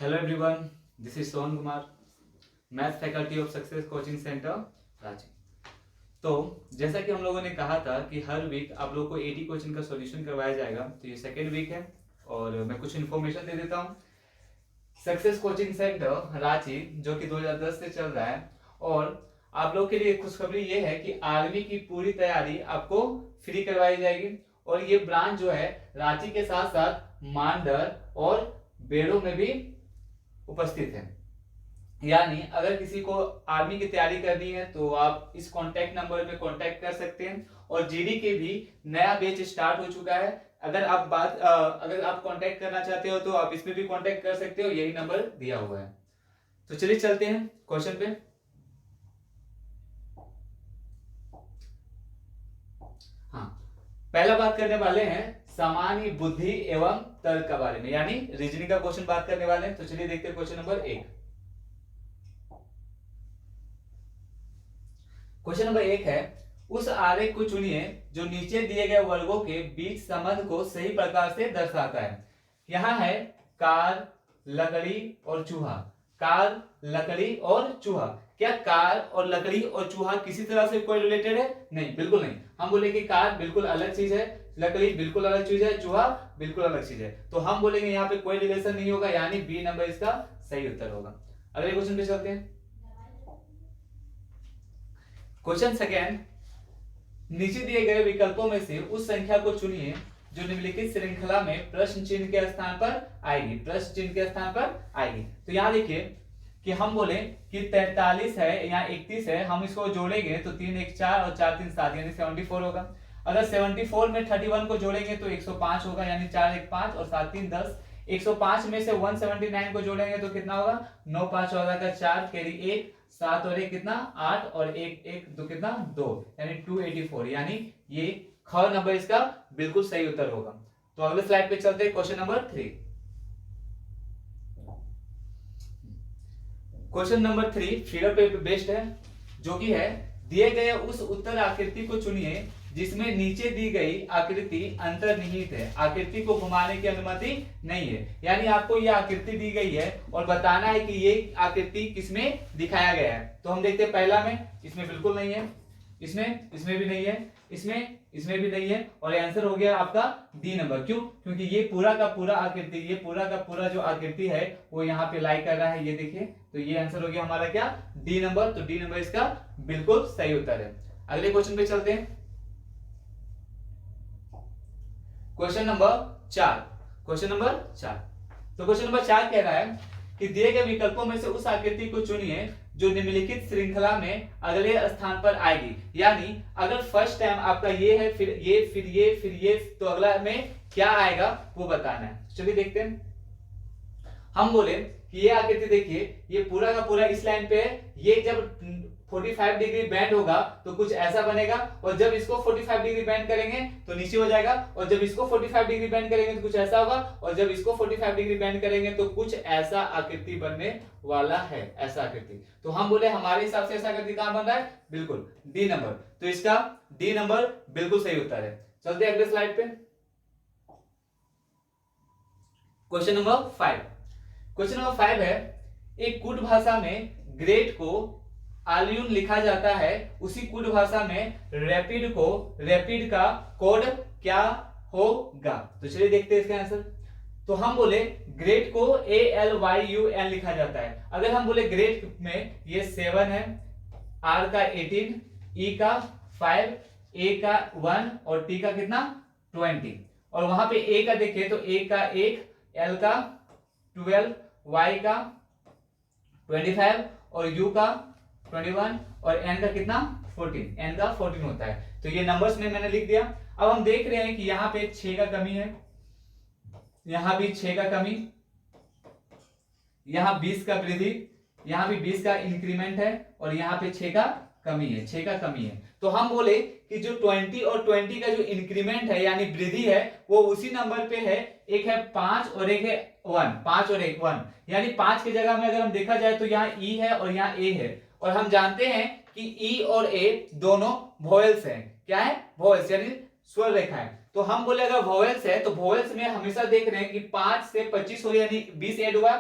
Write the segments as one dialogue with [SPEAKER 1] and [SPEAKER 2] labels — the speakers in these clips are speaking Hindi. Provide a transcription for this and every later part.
[SPEAKER 1] Hello everyone, this is Sohan Kumar, math faculty of success coaching centre Ranchi. तो जैसा कि हम लोगों ने कहा था कि हर वीक आप लोगों को 80 क्वेश्चन का सॉल्यूशन करवाया जाएगा। तो ये सेकेंड वीक है और मैं कुछ इन्फॉर्मेशन दे देता हूँ। सक्सेस कोचिंग सेंटर रांची जो कि 2010 से चल रहा है और आप लोगों के लिए खुशखबरी ये है कि आर्मी की पूरी तैयारी आपको फ्री करवाई जाएगी। और ये ब्रांच जो है रांची के साथ साथ मांडर और बेड़ो में भी उपस्थित है। यानी अगर किसी को आर्मी की तैयारी करनी है तो आप इस कांटेक्ट नंबर पे कांटेक्ट कर सकते हैं। और जीडी के भी नया बैच स्टार्ट हो चुका है। अगर आप कांटेक्ट करना चाहते हो तो आप इसमें भी कांटेक्ट कर सकते हो, यही नंबर दिया हुआ है। तो चलिए चलते हैं क्वेश्चन पे। हाँ, पहला बात करने वाले हैं सामान्य बुद्धि एवं तर्क के बारे में, यानी रीजनिंग का क्वेश्चन बात करने वाले हैं। तो चलिए देखते हैं क्वेश्चन नंबर 1। क्वेश्चन नंबर 1 है, उस आरेख को चुनिए जो नीचे दिए गए वर्गों के बीच संबंध को सही प्रकार से दर्शाता है। यहां है कार, लकड़ी और चूहा। कार, लकड़ी और चूहा। क्या कार और लकड़ी और चूहा किसी तरह से कोई रिलेटेड है? नहीं, बिल्कुल नहीं। हम बोले कि कार बिल्कुल अलग चीज है, लकड़ी बिल्कुल अलग चीज है, चूहा बिल्कुल अलग चीज है। तो हम बोलेंगे यहाँ पे कोई रिलेशन नहीं होगा, यानी बी नंबर इसका सही उत्तर होगा। अगले क्वेश्चन पे चलते हैं। क्वेश्चन सेकेंड, नीचे दिए गए विकल्पों में से उस संख्या को चुनिए जो निम्नलिखित श्रृंखला में प्रश्न चिन्ह के स्थान पर आएगी। प्रश्न चिन्ह के स्थान पर आएगी। तो यहां देखिए कि हम बोले कि 43 है या 31 है, हम इसको जोड़ेंगे तो 3 1 4 और 4 3 7 यानी 74 होगा। अगर 74 में 31 को जोड़ेंगे तो 105 होगा, यानी 4 1 5 और 7 3 10। 105 में से 179 को जोड़ेंगे तो कितना होगा? 9 5 का 4 कैरी 1, 7 और 1 कितना? 8 और 1 1 2 कितना? 2, यानी 284। यानी ये ख नंबर इसका बिल्कुल सही उत्तर होगा। तो अगले स्लाइड पे चलते हैं, question number 3। Question number 3 figure पे बेस्ड है, जो कि है दिए गए उस उत्तर आकृति को चुनिए जिसमें नीचे दी गई आकृति अंतर्निहित है। आकृति को घुमाने की अनुमति नहीं है, यानी आपको यह आकृति दी गई है और बताना है कि ये आकृति किसमें दिखाया गया है। तो हम देखते हैं पहला में, इसमें बिल्कुल नहीं है, इसमें भी नहीं है, इसमें भी नहीं है, और आंसर हो गया आपका डी नंबर। क्यों? क्योंकि ये पूरा का पूरा आकृति, ये पूरा का पूरा जो आकृति है वो यहाँ पे लाई कर रहा है, ये देखिए। तो ये आंसर हो गया हमारा क्या? D number. तो डी नंबर इसका बिल्कुल सही उत्तर है। अगले क्वेश्चन पे चलते हैं, क्वेश्चन नंबर 4। क्वेश्चन नंबर 4, तो क्वेश्चन नंबर 4 कह रहा है कि दिए गए विकल्पों में से उस आकृति को चुनिए जो निम्नलिखित श्रृंखला में अगले स्थान पर आएगी। यानी अगर फर्स्ट टाइम आपका ये है, फिर ये, फिर ये, फिर ये, तो अगला में क्या आएगा वो बताना है। चलिए देखते हैं। हम बोले कि ये आकृति देखिए, ये पूरा का पूरा इस लाइन पे है। ये जब 45 डिग्री बैंड होगा तो कुछ ऐसा बनेगा, और जब इसको 45 डिग्री बैंड करेंगे तो नीचे हो जाएगा, और जब इसको 45 डिग्री बैंड करेंगे तो कुछ ऐसा होगा, और जब इसको 45 डिग्री बैंड करेंगे तो कुछ ऐसा आकृति बनने वाला है, ऐसा आकृति। तो हम बोले हमारे हिसाब से ऐसा आकृति कहां बन रहा है? बिल्कुल डी नंबर। तो इसका डी नंबर बिल्कुल सही उत्तर है। चलते हैं अगले स्लाइड पे, क्वेश्चन नंबर 5। क्वेश्चन नंबर 5 है, एक कूट भाषा में ग्रेट को आल्यून लिखा जाता है, उसी कूट भाषा में रैपिड का कोड क्या होगा? तो चलिए देखते हैं इसका आंसर। तो हम बोले ग्रेट को ALYUN लिखा जाता है। अगर हम बोले ग्रेट में ये 7 है, R का 18, E का 5, A का 1 और T का कितना? 20। और वहां पे A का देखें तो A का 1, L का 12, Y का 25 और U का 21 और N का कितना? 14। N का 14 होता है। तो ये नंबर्स में मैंने लिख दिया। अब हम देख रहे हैं कि यहाँ पे 6 का कमी है, यहां भी 6 का कमी, यहां 20 का वृद्धि, यहां भी 20 का इंक्रीमेंट है, और यहां पे 6 का कमी है, 6 का कमी है। तो हम बोले कि जो 20 और 20 का जो इंक्रीमेंट है यानी वृद्धि है वो उसी नंबर पे है। एक है 5 और एक है 1, 5 और 1 यानी 5 की जगह में अगर हम देखा जाए तो यहाँ E है और यहाँ A है, और हम जानते हैं कि E और A दोनों वोवेल्स हैं। क्या है? वोवेल्स, यानी स्वर रेखा है। तो हम बोले अगर वोवेल्स है तो वोवेल्स में हमेशा देख रहे हैं कि 5 से 25 हो यानी 20 ऐड हुआ,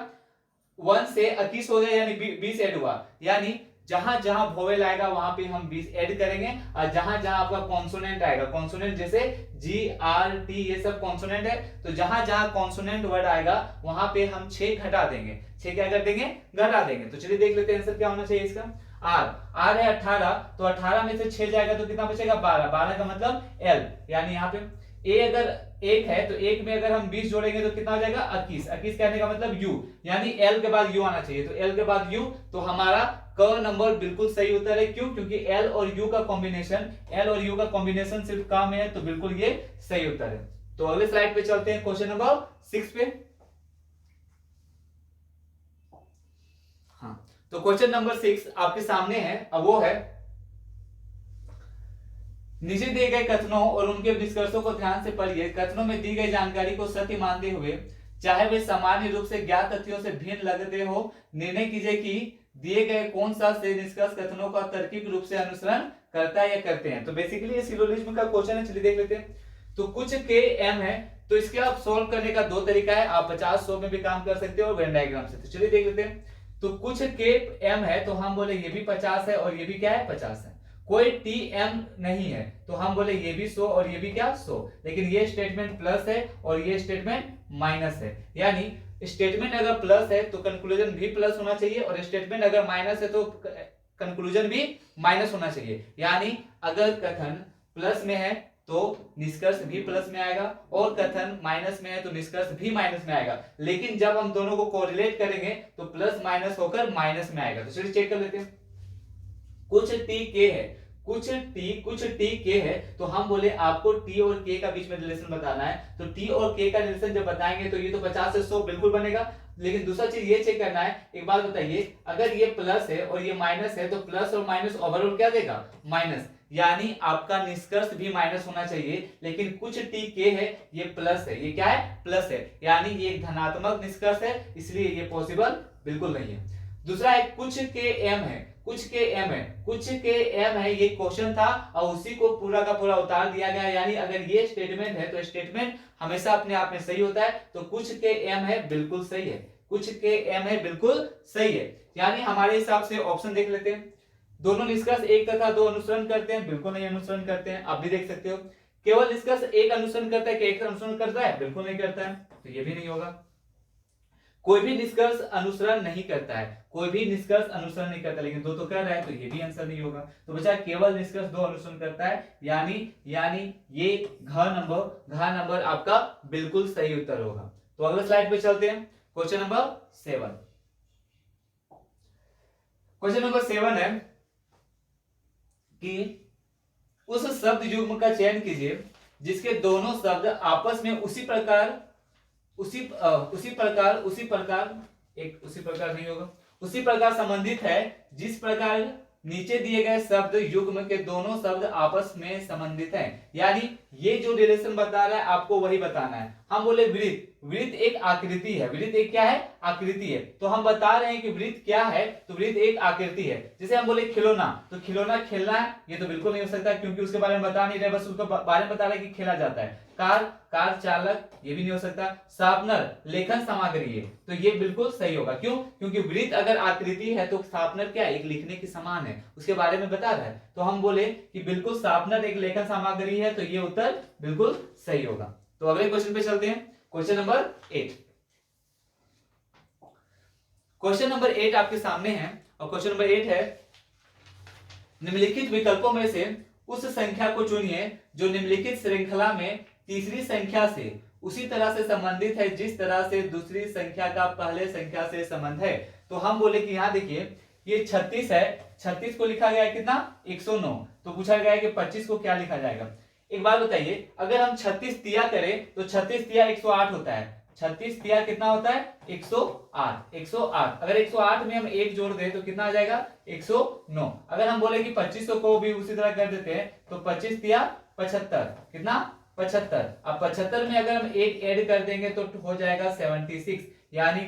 [SPEAKER 1] 1 से 21 हो गया यानी 20 ऐड हुआ, यानी जहां जहां वोवेल आएगा वहां पे हम 20 ऐड करेंगे, और जहां जहां आपका कॉन्सोनेंट आएगा, कॉन्सोनेंट जैसे जी आर टी ये सब कॉन्सोनेंट है, तो जहां जहां कॉन्सोनेंट वर्ड आएगा वहां पे हम 6 घटा देंगे। 6 क्या कर देंगे? घटा देंगे। तो चलिए देख लेते हैं आंसर क्या होना चाहिए इसका। आर है 18, तो 18 में से 6 जाएगा तो कितना बचेगा? 12। 12 का मतलब एल, यानी यहाँ पे ए अगर 1 है तो 1 में अगर हम 20 जोड़ेंगे तो कितना हो जाएगा? 21। 21 कहने का मतलब यू, यानी एल के बाद यू आना चाहिए, तो एल के बाद यू, तो हमारा क नंबर बिल्कुल सही उत्तर है। क्यों? क्योंकि एल और यू का कॉम्बिनेशन, एल और यू का कॉम्बिनेशन सिर्फ क में है, तो बिल्कुल ये सही उत्तर है। तो अगले स्लाइड पे चलते हैं, क्वेश्चन नंबर 6 पे। हाँ, तो क्वेश्चन नंबर 6 आपके सामने है। अब वो है, नीचे दिए गए कथनों और उनके निष्कर्षों को ध्यान से पढ़िए। कथनों में दी गई जानकारी को सत्य मानते हुए, चाहे वे सामान्य रूप से ज्ञात तथ्यों से भिन्न लगते हो, निर्णय कीजिए कि दिए गए कौन सा से निष्कर्ष कथनों का तार्किक रूप से अनुसरण करता है या करते हैं। तो बेसिकली ये सिलोजिज्म का क्वेश्चन है, चलिए देख लेते हैं। तो कुछ के एम है, तो इसके आप सोल्व करने का दो तरीका है, आप 50-100 में भी काम कर सकते हो और वेन डायग्राम से। तो चलिए देख लेते हैं। तो कुछ के एम है, तो हम बोले ये भी 50 है और ये भी क्या है? 50 है। कोई टी एम नहीं है, तो हम बोले ये भी 100 और ये भी क्या? 100। लेकिन ये स्टेटमेंट प्लस है और ये स्टेटमेंट माइनस है, यानी स्टेटमेंट अगर प्लस है तो कंक्लूजन भी प्लस होना चाहिए, और स्टेटमेंट अगर माइनस है तो कंक्लूजन भी माइनस होना चाहिए। यानी अगर कथन प्लस में है तो निष्कर्ष भी प्लस में आएगा, और कथन माइनस में है तो निष्कर्ष भी माइनस में आएगा। लेकिन जब हम दोनों को कोरिलेट करेंगे तो प्लस माइनस होकर माइनस में आएगा। तो चलिए चेक कर लेते हैं। कुछ टी के है, कुछ टी के है, तो हम बोले आपको टी और के का बीच में रिलेशन बताना है। तो टी और के का रिलेशन जब बताएंगे तो ये तो 50 से 100 बिल्कुल बनेगा। लेकिन दूसरा चीज ये चेक करना है, एक बात बताइए, अगर ये प्लस है और ये माइनस है तो प्लस और माइनस ओवरऑल क्या देगा? माइनस, यानी आपका निष्कर्ष भी माइनस होना चाहिए। लेकिन कुछ टी के है, ये प्लस है, ये क्या है? प्लस है, यानी ये एक धनात्मक निष्कर्ष है, इसलिए ये पॉसिबल बिल्कुल नहीं है। दूसरा है कुछ के एम है, कुछ के एम है, कुछ के एम है, ये क्वेश्चन था और उसी को पूरा का पूरा उतार दिया गया। यानी अगर ये स्टेटमेंट है तो स्टेटमेंट हमेशा अपने आप में सही होता है। तो कुछ के एम है बिल्कुल सही है, कुछ के एम है बिल्कुल सही है। यानी हमारे हिसाब से ऑप्शन देख लेते हैं। दोनों निष्कर्ष एक तथा दो अनुसरण करते हैं? बिल्कुल नहीं अनुसरण करते हैं, आप भी देख सकते हो। केवल निष्कर्ष एक अनुसरण करता है कि एक अनुसरण करता है? बिल्कुल नहीं करता है, तो ये भी नहीं होगा। कोई भी निष्कर्ष अनुसरण नहीं करता है, कोई भी निष्कर्ष अनुसरण नहीं करता, लेकिन दो तो कर रहा है, तो ये भी आंसर नहीं होगा। तो बचा केवल निष्कर्ष दो अनुसरण करता है, यानी ये घ नंबर आपका बिल्कुल सही उत्तर होगा। तो अगले स्लाइड पे चलते हैं, क्वेश्चन नंबर 7। क्वेश्चन नंबर 7 है कि उस शब्द युग्म का चयन कीजिए जिसके दोनों शब्द आपस में उसी प्रकार नहीं होगा, उसी प्रकार संबंधित है जिस प्रकार नीचे दिए गए शब्द युग्म के दोनों शब्द आपस में संबंधित हैं। यानी ये जो रिलेशन बता रहा है आपको वही बताना है। हम बोले वृत्त, वृत्त एक आकृति है, वृत्त एक क्या है? आकृति है। तो हम बता रहे हैं कि वृत्त क्या है? तो वृत्त एक आकृति है। जैसे हम बोले खिलौना, तो खिलौना खेलना है, ये तो बिल्कुल नहीं हो सकता क्योंकि उसके बारे में बता नहीं रहे, बस उसके बारे में बता रहे कि खेला जाता है। कार चालक, ये भी नहीं हो सकता। शार्पनर लेखन सामग्री है, तो ये बिल्कुल सही होगा। क्यों? क्योंकि वृत्त अगर आकृति है तो शार्पनर क्या? एक लिखने के समान है, उसके बारे में बता रहा है। तो हम बोले कि बिल्कुल शार्पनर एक लेखन सामग्री है, तो ये उत्तर बिल्कुल सही होगा। तो अगले क्वेश्चन पे चलते हैं, क्वेश्चन नंबर 8। क्वेश्चन नंबर 8 आपके सामने है, और क्वेश्चन नंबर 8 है, निम्नलिखित विकल्पों में से उस संख्या को चुनिए जो निम्नलिखित श्रृंखला में तीसरी संख्या से उसी तरह से संबंधित है जिस तरह से दूसरी संख्या का पहले संख्या से संबंध है। तो हम बोले कि यहाँ देखिए ये 36 है, 36 को लिखा गया है कितना? 109। तो पूछा गया है कि 25 को क्या लिखा जाएगा। एक बात बताइए, अगर हम 36 तिया करें तो 36 तिया 108 होता है। 36 तिया कितना होता है? 108। 108 अगर 108 में हम 1 जोड़ दें तो कितना आ जाएगा? 109। अगर हम बोले कि 2500 को भी उसी तरह कर देते हैं तो 25 तिया 75, कितना? 75। अब 75 में अगर हम 1 ऐड कर देंगे तो हो जाएगा 76, यानी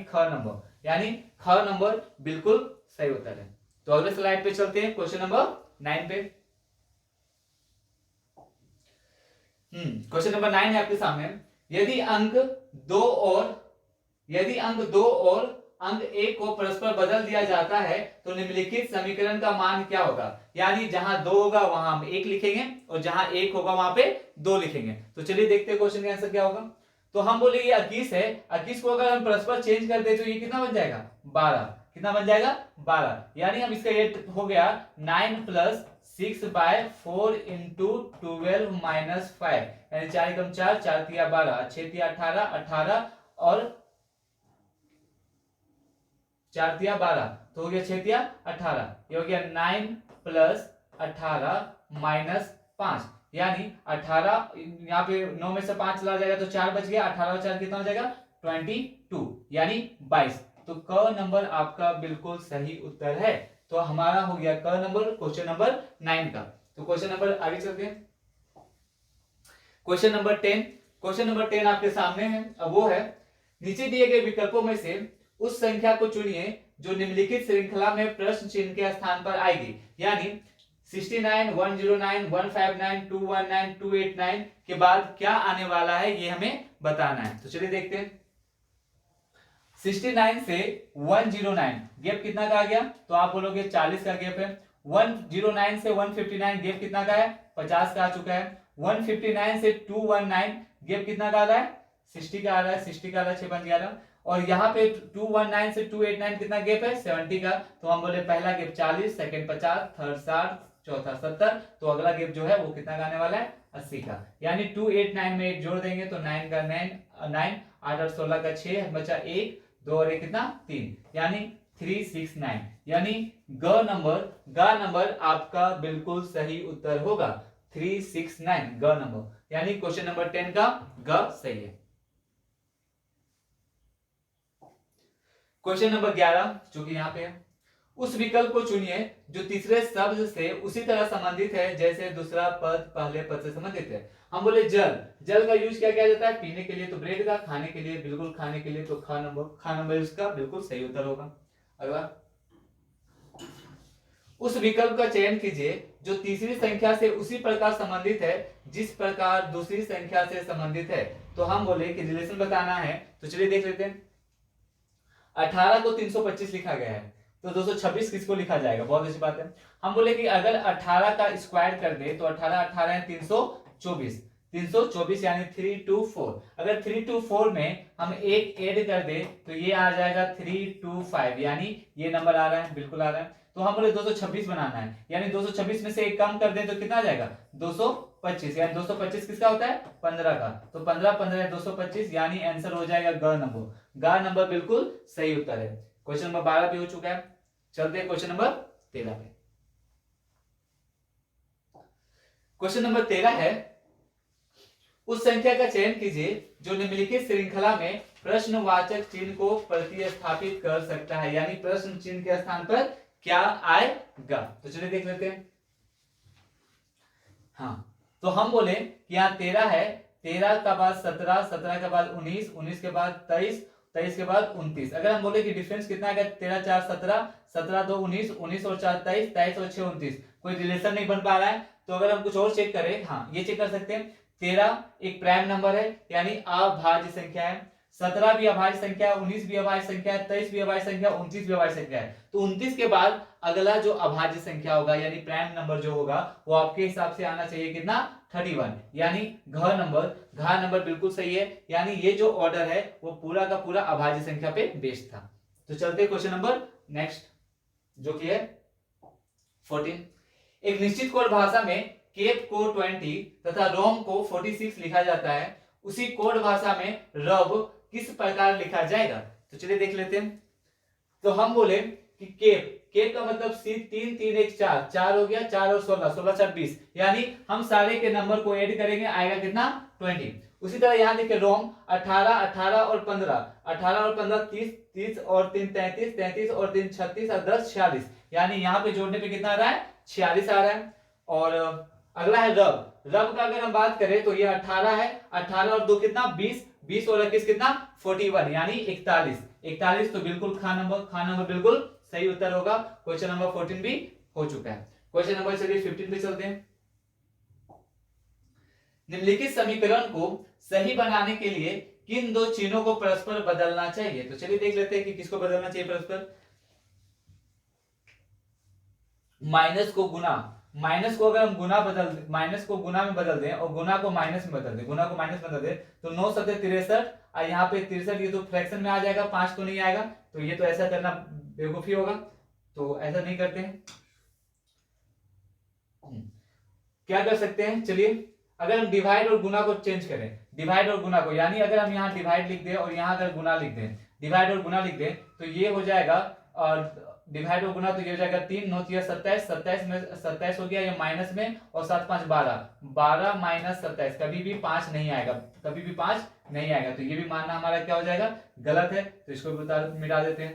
[SPEAKER 1] ख नंबर बिल्कुल सही उत्तर है। तो अगले स्लाइड पे चलते हैं, क्वेश्चन नंबर 9 पे। क्वेश्चन नंबर 9 है आपके सामने। यदि अंक 2 और अंक एक को परस्पर बदल दिया जाता है तो निम्नलिखित समीकरण का मान क्या होगा। यानी जहां 2 होगा वहां हम 1 लिखेंगे और जहां 1 होगा वहां पे 2 लिखेंगे। तो चलिए देखते हैं क्वेश्चन का आंसर क्या होगा। तो हम बोले ये 21 है, 21 को अगर हम परस्पर चेंज कर दे तो ये कितना बन जाएगा 12। कितना बन जाएगा 12। यानी हम इसका ये हो गया 9 + 6/4 × 12 - 5 यानी 4 एकम 4, 4 तिया 12, 6 तिया 18, 18 और 4 तिया 12 तो हो गया 6 तिया 18। ये हो गया 9 + 18 - 5 यानी 18, यहाँ पे 9 में से 5 चला जाएगा तो 4 बच गया, 18 और 4 कितना हो जाएगा 22 यानी 22। तो क नंबर आपका बिल्कुल सही उत्तर है। तो हमारा हो गया क नंबर क्वेश्चन नंबर 9 का। तो क्वेश्चन नंबर आगे चलते हैं। क्वेश्चन नंबर 10, क्वेश्चन नंबर 10 आपके सामने है। अब वो है नीचे दिए गए विकल्पों में से उस संख्या को चुनिए जो निम्नलिखित श्रृंखला में प्रश्न चिन्ह के स्थान पर आएगी। यानी 69, 109, 159, 219, 289 के बाद क्या आने वाला है ये हमें बताना है। तो चलिए देखते हैं। 69 से 109 गैप कितना का आ गया, तो आप बोलोगे 40 का गैप है। 109 से 159 गैप कितना का है 50 का आ चुका है। 159 से 219 गैप कितना का आ रहा है 60 का आ रहा है, 60 का आ रहा है 6 5 11। और यहाँ पे 219 से 289 कितना गैप है 70 का। तो हम बोले पहला गैप 40, सेकंड 50, थर्ड 60, चौथा 70। तो अगला गैप जो है वो कितना का आने वाला है 80 का। यानी 289 में 1 जोड़ देंगे तो 9 का 9, 8 और 16 का 6 बचा 1, 2 और 1 कितना 3 यानी 369। यानी ग नंबर आपका बिल्कुल सही उत्तर होगा 369 ग नंबर। यानी क्वेश्चन नंबर 10 का ग सही है। क्वेश्चन नंबर 11 जो कि यहाँ पे है, उस विकल्प को चुनिए जो तीसरे शब्द से उसी तरह संबंधित है जैसे दूसरा पद पहले पद से संबंधित है। हम बोले जल का यूज क्या किया जाता है पीने के लिए, तो ब्रेड का, खाने के लिए बिल्कुल खाने के लिए, तो खा नंबर इसका बिल्कुल सही उत्तर होगा। अगला, उस विकल्प का चयन कीजिए जो तीसरी संख्या से उसी प्रकार संबंधित है जिस प्रकार दूसरी संख्या से संबंधित है। तो हम बोले कि रिलेशन बताना है। तो चलिए देख लेते हैं। 18 को 325 लिखा गया है तो 226 किसको लिखा जाएगा, बहुत अच्छी बात है। हम बोले कि अगर 18 का स्क्वायर कर दे तो 18 18 है 324 यानी 324। अगर 324 में हम एक ऐड कर दे तो ये आ जाएगा 325 यानी ये नंबर आ रहा है, बिल्कुल आ रहा है। तो हम बोले 226 बनाना है यानी 226 में से एक कम कर दे तो कितना आ जाएगा 225 यानी 225 किसका होता है 15 का। तो 15 15 225 यानी आंसर हो जाएगा ग नंबर बिल्कुल सही उत्तर है। क्वेश्चन नंबर 12 भी हो चुका है। चलते हैं क्वेश्चन नंबर 13 पे। क्वेश्चन नंबर 13 है, उस संख्या का चयन कीजिए जो निम्नलिखित श्रृंखला में प्रश्नवाचक चिन्ह को प्रतिस्थापित कर सकता है। यानी प्रश्न चिन्ह के स्थान पर क्या आएगा। तो चलिए देख लेते हैं। हाँ, तो हम बोले कि यहाँ 13 है, 13 का बाद 17, 17 के बाद 19, 19 के बाद 23, 23 के बाद 29। अगर हम बोले कि डिफरेंस कितना है 13 4 17, 17 2 19, 19 और 4 23, 23 और 6 29, कोई रिलेशन नहीं बन पा रहा है। तो अगर हम कुछ और चेक करें, हाँ ये चेक कर सकते हैं। 13 एक प्राइम नंबर है यानी अभाज्य संख्या है। 17 भी अभाज्य संख्या है, 19 भी अभाज्य संख्या है, 23 भी अभाज्य संख्या है, 29 भी अभाज्य संख्या है। तो 29 के बाद अगला जो अभाज्य संख्या होगा यानी प्राइम नंबर जो होगा वो आपके हिसाब से आना चाहिए कितना 31 यानी घ नंबर बिल्कुल सही है। यानी ये जो ऑर्डर है वो पूरा का पूरा अभाज्य संख्या पे बेस्ड था। तो चलते क्वेश्चन नंबर नेक्स्ट जो कि है 14। एक निश्चित कोड भाषा में केप को 20 तथा रोम को 46 लिखा जाता है, उसी कोड भाषा में रब किस प्रकार लिखा जाएगा। तो चलिए देख लेते हैं। तो हम बोले कि केप का मतलब 3 3 1 4, 4 हो गया, 4 और 16, 16 4 20 यानी हम सारे के नंबर को ऐड करेंगे आएगा कितना 20। उसी तरह यहाँ देखिए रोम 18 18 और 15, 18 और 15 30, 30 और 3 33, 33 और 3 36 और 10 46 यानी यहाँ पे जोड़ने पे कितना आ रहा है 46 आ रहा है। और अगला है रब का अगर हम बात करें तो ये 18 है, 18 और 2 कितना 20, 20 और 21 कितना 41 यानी 41 तो बिल्कुल खा नंबर बिल्कुल सही उत्तर होगा। क्वेश्चन नंबर 14 भी हो चुका है। क्वेश्चन नंबर चलिए 15 पे चलते हैं। निम्नलिखित समीकरण को सही बनाने के लिए किन दो चिन्हों को परस्पर बदलना चाहिए। तो चलिए देख लेते हैं कि किसको बदलना चाहिए परस्पर। माइनस को गुना, माइनस को अगर हम माइनस को गुना में बदल दें और गुना को माइनस में बदल दें, गुना को माइनस में बदल दें तो 9 सत्ते 63 और यहाँ पे 63 ये तो फ्रैक्शन में आ जाएगा, 5 तो नहीं आएगा, तो ये तो ऐसा करना बेवकूफी होगा, तो ऐसा नहीं करते हैं। क्या कर सकते हैं, चलिए अगर हम डिवाइड और गुना को चेंज करें, डिवाइड और गुना को, यानी अगर हम यहाँ डिवाइड लिख दें और यहाँ अगर गुना लिख दें, डिवाइड और गुना लिख दें तो ये हो जाएगा, और डिवाइड और गुना तो ये हो जाएगा 3 9 3 27, 27 में 27 हो गया ये माइनस में, और 7 5 12, 12 माइनस 27, कभी भी 5 नहीं आएगा, कभी भी 5 नहीं आएगा, तो ये भी मानना हमारा क्या हो जाएगा, गलत है, तो इसको मिटा देते हैं।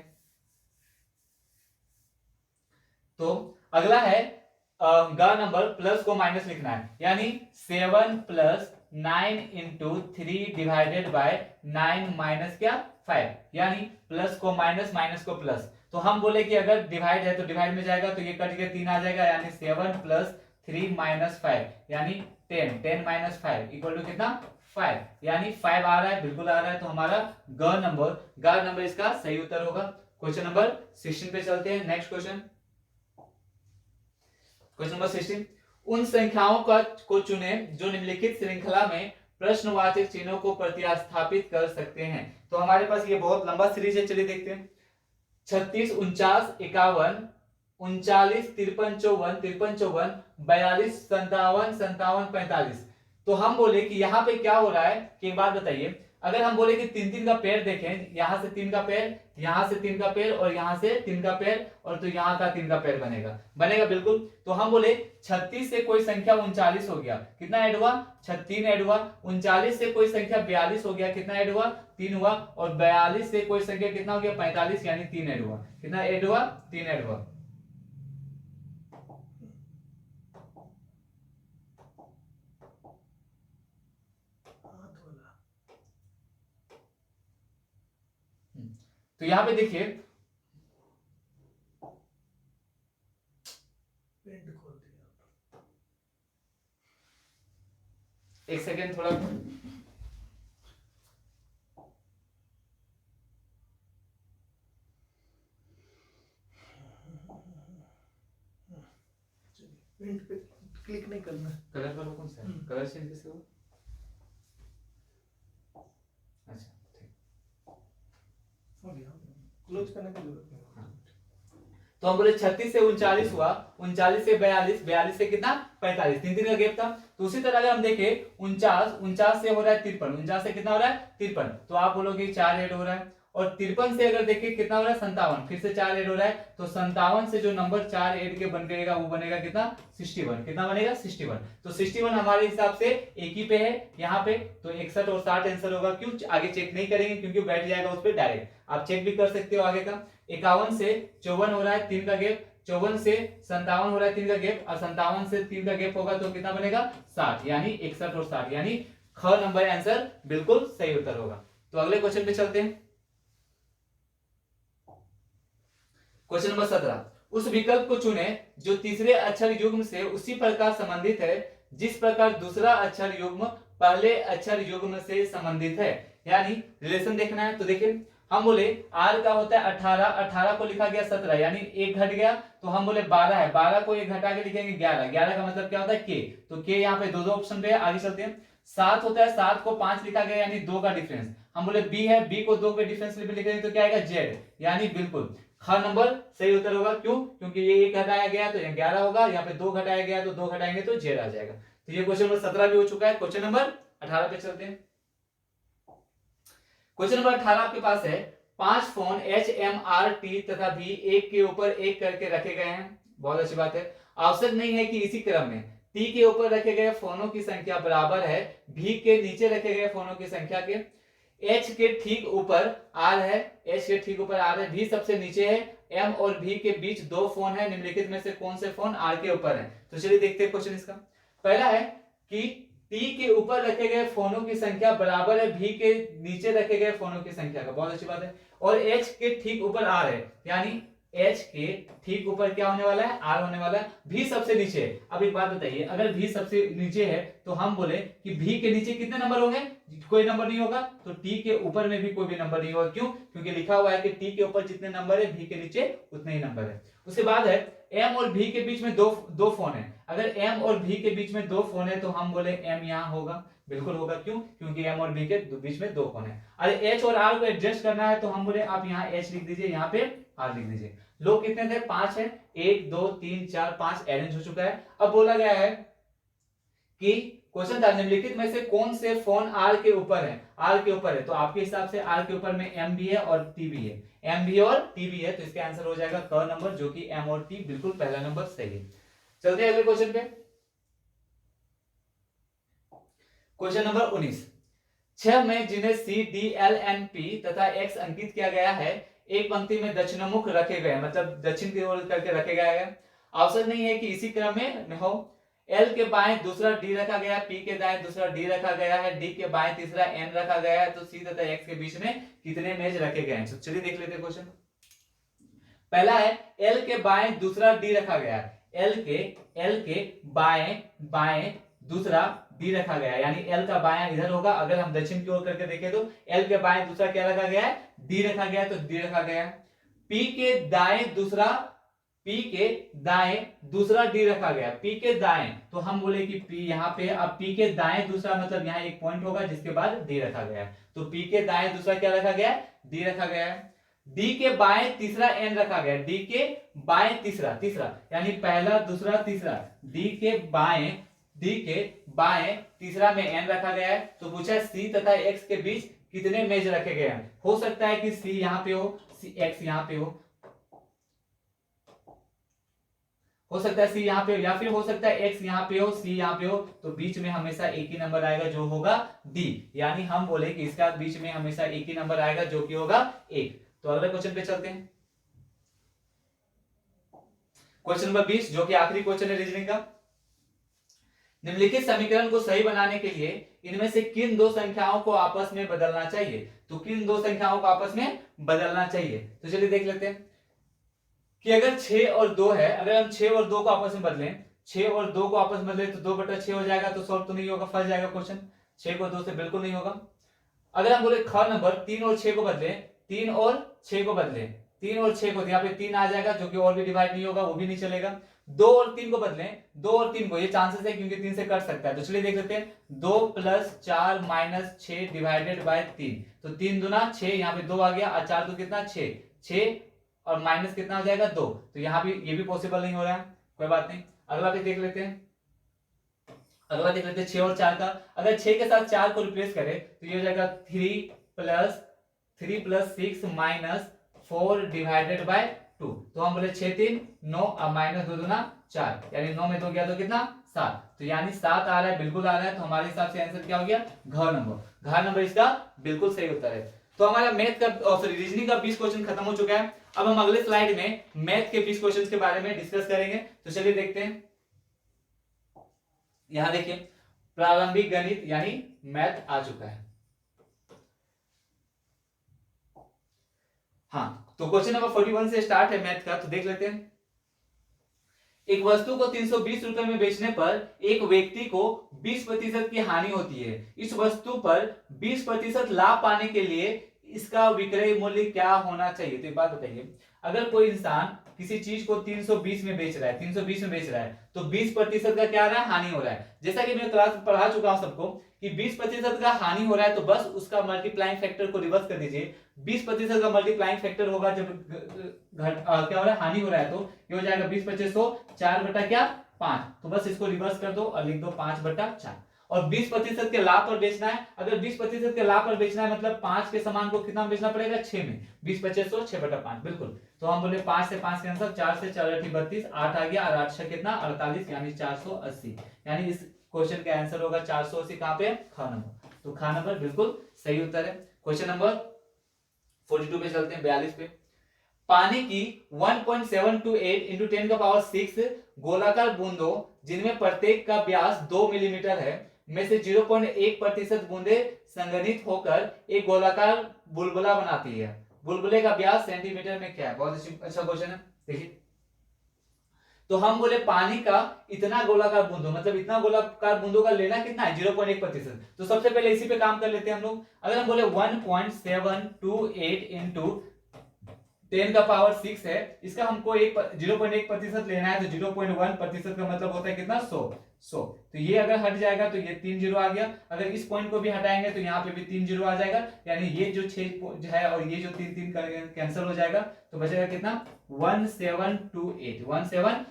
[SPEAKER 1] तो अगला है ग नंबर, प्लस को माइनस लिखना है, यानी 7 plus 9 into 3 divided by 9 minus क्या 5, यानी प्लस को माइनस, माइनस को प्लस। तो हम बोले कि अगर डिवाइड है तो डिवाइड में जाएगा, तो ये कट के 3 आ जाएगा, यानी 7 प्लस 3 माइनस 5, यानी 10, 10 माइनस 5 इक्वल टू कितना 5, यानी 5 आ रहा है, बिल्कुल आ रहा है, तो हमारा ग नंबर इसका सही उत्तर होगा। क्वेश्चन नंबर 16 पे चलते हैं, नेक्स्ट क्वेश्चन, क्वेश्चन नंबर 16, उन संख्याओं को चुने जो निम्नलिखित श्रृंखला में प्रश्नवाचक चिन्हों को प्रतिस्थापित कर सकते हैं। तो हमारे पास ये बहुत लंबा सीरीज है, चलिए देखते हैं। 36 49 51 39 53 54 53 54 42 57 57 45। तो हम बोले कि यहाँ पे क्या हो रहा है कि एक बात बताइए, अगर हम बोले कि 3 का पेड़ देखें, यहाँ से 3 का पेड़, यहाँ से 3 का पेड़ और यहाँ से 3 का पेड़, और तो यहाँ का 3 का पेड़ बनेगा बिल्कुल। तो हम बोले 36 से कोई संख्या 39 हो गया, कितना ऐड हुआ 3 ऐड हुआ, 39 से कोई संख्या 42 हो गया, कितना ऐड हुआ 3 हुआ, और 42 से कोई संख्या कितना हो गया 45, यानी 3 ऐड हुआ, कितना ऐड हुआ 3 ऐड हुआ। तो यहां पे देखिए, एक सेकेंड थोड़ा,
[SPEAKER 2] प्रिंट पे क्लिक नहीं करना,
[SPEAKER 1] कलर वाला कौन सा है, कलर चेंज कैसे हो, अच्छा ठीक
[SPEAKER 2] हो गया, क्लोज करने की जरूरत नहीं।
[SPEAKER 1] तो हम बोले 36 से 39 हुआ, 39 से 42, 42 से कितना 45, 3 का गैप था। तो उसी तरह अगर हम देखें 49 से हो रहा है 53, 49 से कितना हो रहा है 53, तो आप बोलोगे 4 ऐड हो रहा है, और 53 से अगर देखें कितना हो रहा है 57, फिर से 4 ऐड हो रहा है, तो 57 से जो नंबर 4 ऐड के बन जाएगा वो बनेगा कितना 61, कितना बनेगा 61। तो 61 हमारे हिसाब से एक ही पे है यहाँ पे, तो 61 और 60 आंसर होगा। क्यों आगे चेक नहीं करेंगे, क्योंकि बैठ जाएगा उस पर डायरेक्ट, आप चेक भी कर सकते हो आगे का। 51 से 54 हो रहा है 3 का गैप, 54 से 57 हो रहा है 3 का गैप, और 57 से 3 का गैप होगा तो कितना बनेगा 60, यानी 61 और 60, यानी ख नंबर आंसर बिल्कुल सही उत्तर होगा। तो अगले क्वेश्चन पे चलते हैं, क्वेश्चन नंबर 17, उस विकल्प को चुने जो तीसरे अक्षर युग्म से उसी प्रकार संबंधित है जिस प्रकार दूसरा अक्षर युग्म पहले अक्षर युग्म से संबंधित है, यानी रिलेशन देखना है। तो देखिए हम बोले r का होता है 18, 18 को लिखा गया 17, यानी एक घट गया, तो हम बोले 12 है, 12 को एक घटा के लिखेंगे 11, 11 का मतलब क्या होता है k, तो k यहाँ पे दो ऑप्शन पे है, आगे चलते हैं। 7 होता है, 7 को 5 लिखा गया, यानी 2 का डिफरेंस, हम बोले b है, b को 2 के डिफरेंस में लिखेंगे तो क्या आएगा z, यानी बिल्कुल ख नंबर सही उत्तर होगा। क्यों, क्योंकि ये एक घटाया गया तो 11 होगा, यहाँ पे 2 घटाया गया तो 2 घटाएंगे तो z आ जाएगा। तो ये क्वेश्चन नंबर 17 भी हो चुका है। क्वेश्चन नंबर 18 पे चलते हैं। क्वेश्चन नंबर 18 आपके पास है 5 phone H M R T तथा V एक के ऊपर एक करके रखे गए हैं, बहुत अच्छी बात है। आवश्यक नहीं है कि इसी क्रम में T के ऊपर रखे गए फोनों की संख्या बराबर है V के नीचे रखे गए फोनों की संख्या के। H के ठीक ऊपर R है, H के ठीक ऊपर R है, V सबसे नीचे है, M और V के बीच 2 फोन है, निम्नलिखित में से कौन से फोन R के ऊपर है। तो चलिए देखते हैं क्वेश्चन इसका। पहला है कि T के ऊपर रखे गए फोनों की संख्या बराबर है V के नीचे रखे गए फोनों की संख्या का, बहुत अच्छी बात है। और H के ठीक ऊपर R है, यानी H के ठीक ऊपर क्या होने वाला है, R होने वाला है। V सबसे नीचे है। अब एक बात बताइए, अगर V सबसे नीचे है तो हम बोले कि V के नीचे कितने नंबर होंगे, कोई नंबर नहीं होगा, तो T के ऊपर में भी कोई भी नंबर नहीं होगा। क्यों? क्योंकि लिखा हुआ है कि T के ऊपर जितने नंबर है V के नीचे उतने ही नंबर है। उसके बाद है M और V के बीच में दो फोन है। अगर M और V के बीच में दो फोन है तो हम बोले M यहाँ होगा, बिल्कुल होगा। क्यों? क्योंकि M और V के बीच में दो फोन है। अरे H और R को एडजस्ट करना है तो हम बोले आप यहाँ H लिख दीजिए, यहाँ पे R लिख दीजिए। लोग कितने थे, 5 है, 1 2 3 4 5 अरेंज हो चुका है। अब बोला गया है कि क्वेश्चन था निम्नलिखित में से कौन से फोन R के ऊपर है, R के ऊपर है। तो आपके हिसाब से R के ऊपर में M भी है और T भी है, M भी और T भी है, तो इसका आंसर हो जाएगा क नंबर, जो कि M और T, बिल्कुल पहला नंबर सही है। चलते हैं अगले क्वेश्चन पे। क्वेश्चन नंबर 19, 6 में जिन्हें C D L N P तथा X अंकित किया गया है, एक पंक्ति में दक्षिणोन्मुख रखे गए, मतलब दक्षिण की ओर करके रखे गया है। आवश्यक नहीं है कि इसी क्रम में हो। L के बाएं दूसरा D रखा गया, P के दाएं दूसरा D रखा गया है, D के बाएं तीसरा N रखा गया है, तो C तथा X के बीच में कितने मेज रखे गए हैं। चलिए देख लेते हैं क्वेश्चन। पहला है L के बाएं दूसरा D रखा गया है, L के बाएं दूसरा D रखा गया है, यानी L का बायां इधर होगा। अगर हम दक्षिण की ओर करके देखें तो L के बाएं दूसरा क्या रखा गया है, D रखा गया है, तो D रखा गया है। P के दाएं दूसरा D रखा गया, P के दाएं, तो हम बोले कि P यहाँ पे, अब P के दाएं दूसरा मतलब यहाँ एक पॉइंट होगा जिसके बाद D रखा गया है, तो P के दाएं दूसरा क्या रखा गया है, D रखा गया है। D के बाएं तीसरा N रखा गया, D के बाएं तीसरा यानी पहला दूसरा तीसरा, D के बाएं तीसरा में N रखा गया है। तो पूछा C तथा X के बीच कितने मेज रखे गए हैं। हो सकता है कि C यहाँ पे हो, X यहाँ पे हो सकता है C यहाँ पे हो, या फिर हो सकता है X यहाँ पे हो, C यहाँ पे हो, तो बीच में हमेशा एक ही नंबर आएगा जो होगा D, यानी हम बोले कि इसका बीच में हमेशा एक ही नंबर आएगा जो कि होगा 1। तो अगले क्वेश्चन पे चलते हैं। क्वेश्चन नंबर 20, जो कि आखिरी क्वेश्चन है रीजनिंग का। निम्नलिखित समीकरण को सही बनाने के लिए इनमें से किन दो संख्याओं को आपस में बदलना चाहिए। तो किन दो संख्याओं को आपस में बदलना चाहिए, तो चलिए देख लेते हैं कि अगर 6 और 2 है, अगर हम 6 और 2 को आपस में बदलें, 6 और 2 को आपस में बदलें तो 2/6 हो जाएगा, तो सॉल्व तो नहीं होगा, फंस जाएगा क्वेश्चन। 6 को 2 से बिल्कुल नहीं होगा। अगर हम बोले ख नंबर 3 और 6 को बदलें, 3 और 6 को बदलें, 3 और 6 को, यहाँ पे 3 आ जाएगा जो कि और भी डिवाइड नहीं होगा, वो भी नहीं चलेगा। 2 और 3 को बदलें, 2 और 3 को, ये चांसेस है क्योंकि 3 से कट सकता है, तो चलिए देख लेते हैं। 2 + 4 - 6 डिवाइडेड बाय 3, तो 3 दूना 6, यहाँ पे 2 आ गया, और 4 तो कितना 6 और माइनस कितना हो जाएगा 2, तो यहाँ भी ये भी पॉसिबल नहीं हो रहा है, कोई बात नहीं। अगला भी देख लेते हैं, 6 और 4 का। अगर 6 के साथ 4 को रिप्लेस करें तो ये हो जाएगा 3 + 6 - 4 डिवाइडेड बाय 2, तो हम बोले 6 3 9, अब -2 दूना 4, यानी 9 में 2 गया तो कितना 7, तो यानी 7 आ रहा है, बिल्कुल आ रहा है। तो हमारे हिसाब से आंसर क्या हो गया, घ नंबर इसका बिल्कुल सही उत्तर है। तो हमारा मैथ का सॉरी रीजनिंग का 20 क्वेश्चन खत्म हो चुका है। अब हम अगले स्लाइड में मैथ के 20 क्वेश्चन के बारे में डिस्कस करेंगे, तो चलिए देखते हैं। यहां देखिए प्रारंभिक गणित यानी मैथ आ चुका है। हाँ, तो क्वेश्चन नंबर 41 से स्टार्ट है मैथ का, तो देख लेते हैं। एक वस्तु को 320 रुपए में बेचने पर एक व्यक्ति को 20% की हानि होती है। इस वस्तु पर 20% लाभ पाने के लिए इसका विक्रय मूल्य क्या होना चाहिए। तो एक बात बताइए, अगर कोई इंसान किसी चीज को 320 में बेच रहा है, तो 20% का क्या आ रहा है, हानि हो रहा है। जैसा कि मैं क्लास पढ़ा चुका हूं सबको कि 20% का हानि हो रहा है, तो बस उसका मल्टीप्लाइंग फैक्टर को रिवर्स कर दीजिए। 20% का मल्टीप्लाइंग फैक्टर होगा जब क्या हो रहा है, हानि हो रहा है, तो ये हो जाएगा 20/100 4/5, तो बस इसको रिवर्स कर दो और लिख दो 5/4। और 20% के लाभ पर बेचना है, अगर 20% के लाभ पर बेचना है मतलब 5 के समान को कितना बेचना पड़ेगा, 6 में, 20/100 6/5, बिल्कुल। तो हम बोले 5 से 5 कैंसिल, 4 से 4 × 32, 8 आ गया, और 8 6 कितना 48, यानी 480, यानी इस क्वेश्चन का आंसर होगा 480, कहां पे, ख नंबर। तो ख नंबर बिल्कुल सही उत्तर है। क्वेश्चन नंबर 42 पे चलते हैं, 42 पे। पानी की 1.728 × 10⁶ गोलाकार बूंदों जिनमें प्रत्येक का व्यास 2 मिलीमीटर है में से 0.1% बूंदे संघनित होकर एक गोलाकार बुलबुला बनाती है। बुलबुले का व्यास सेंटीमीटर में क्या है? बहुत अच्छा क्वेश्चन है। देखिए, तो हम बोले पानी का इतना गोलाकार बूंदों, मतलब इतना गोलाकार बूंदों का लेना कितना है? 0.1%। तो सबसे पहले इसी पे काम कर लेते हैं हम लोग। अगर हम बोले 1.728 इंटू 10⁻⁶ है, इसका हमको 0.1% लेना है, तो 0.1% का मतलब होता है कितना? 100। तो ये अगर हट जाएगा तो ये 3 जीरो आ गया। अगर इस पॉइंट को भी हटाएंगे तो यहाँ पे भी 3 जीरो आ जाएगा, यानी ये जो 6 है और ये जो 3 कैंसिल हो जाएगा, तो बचेगा कितना? 1728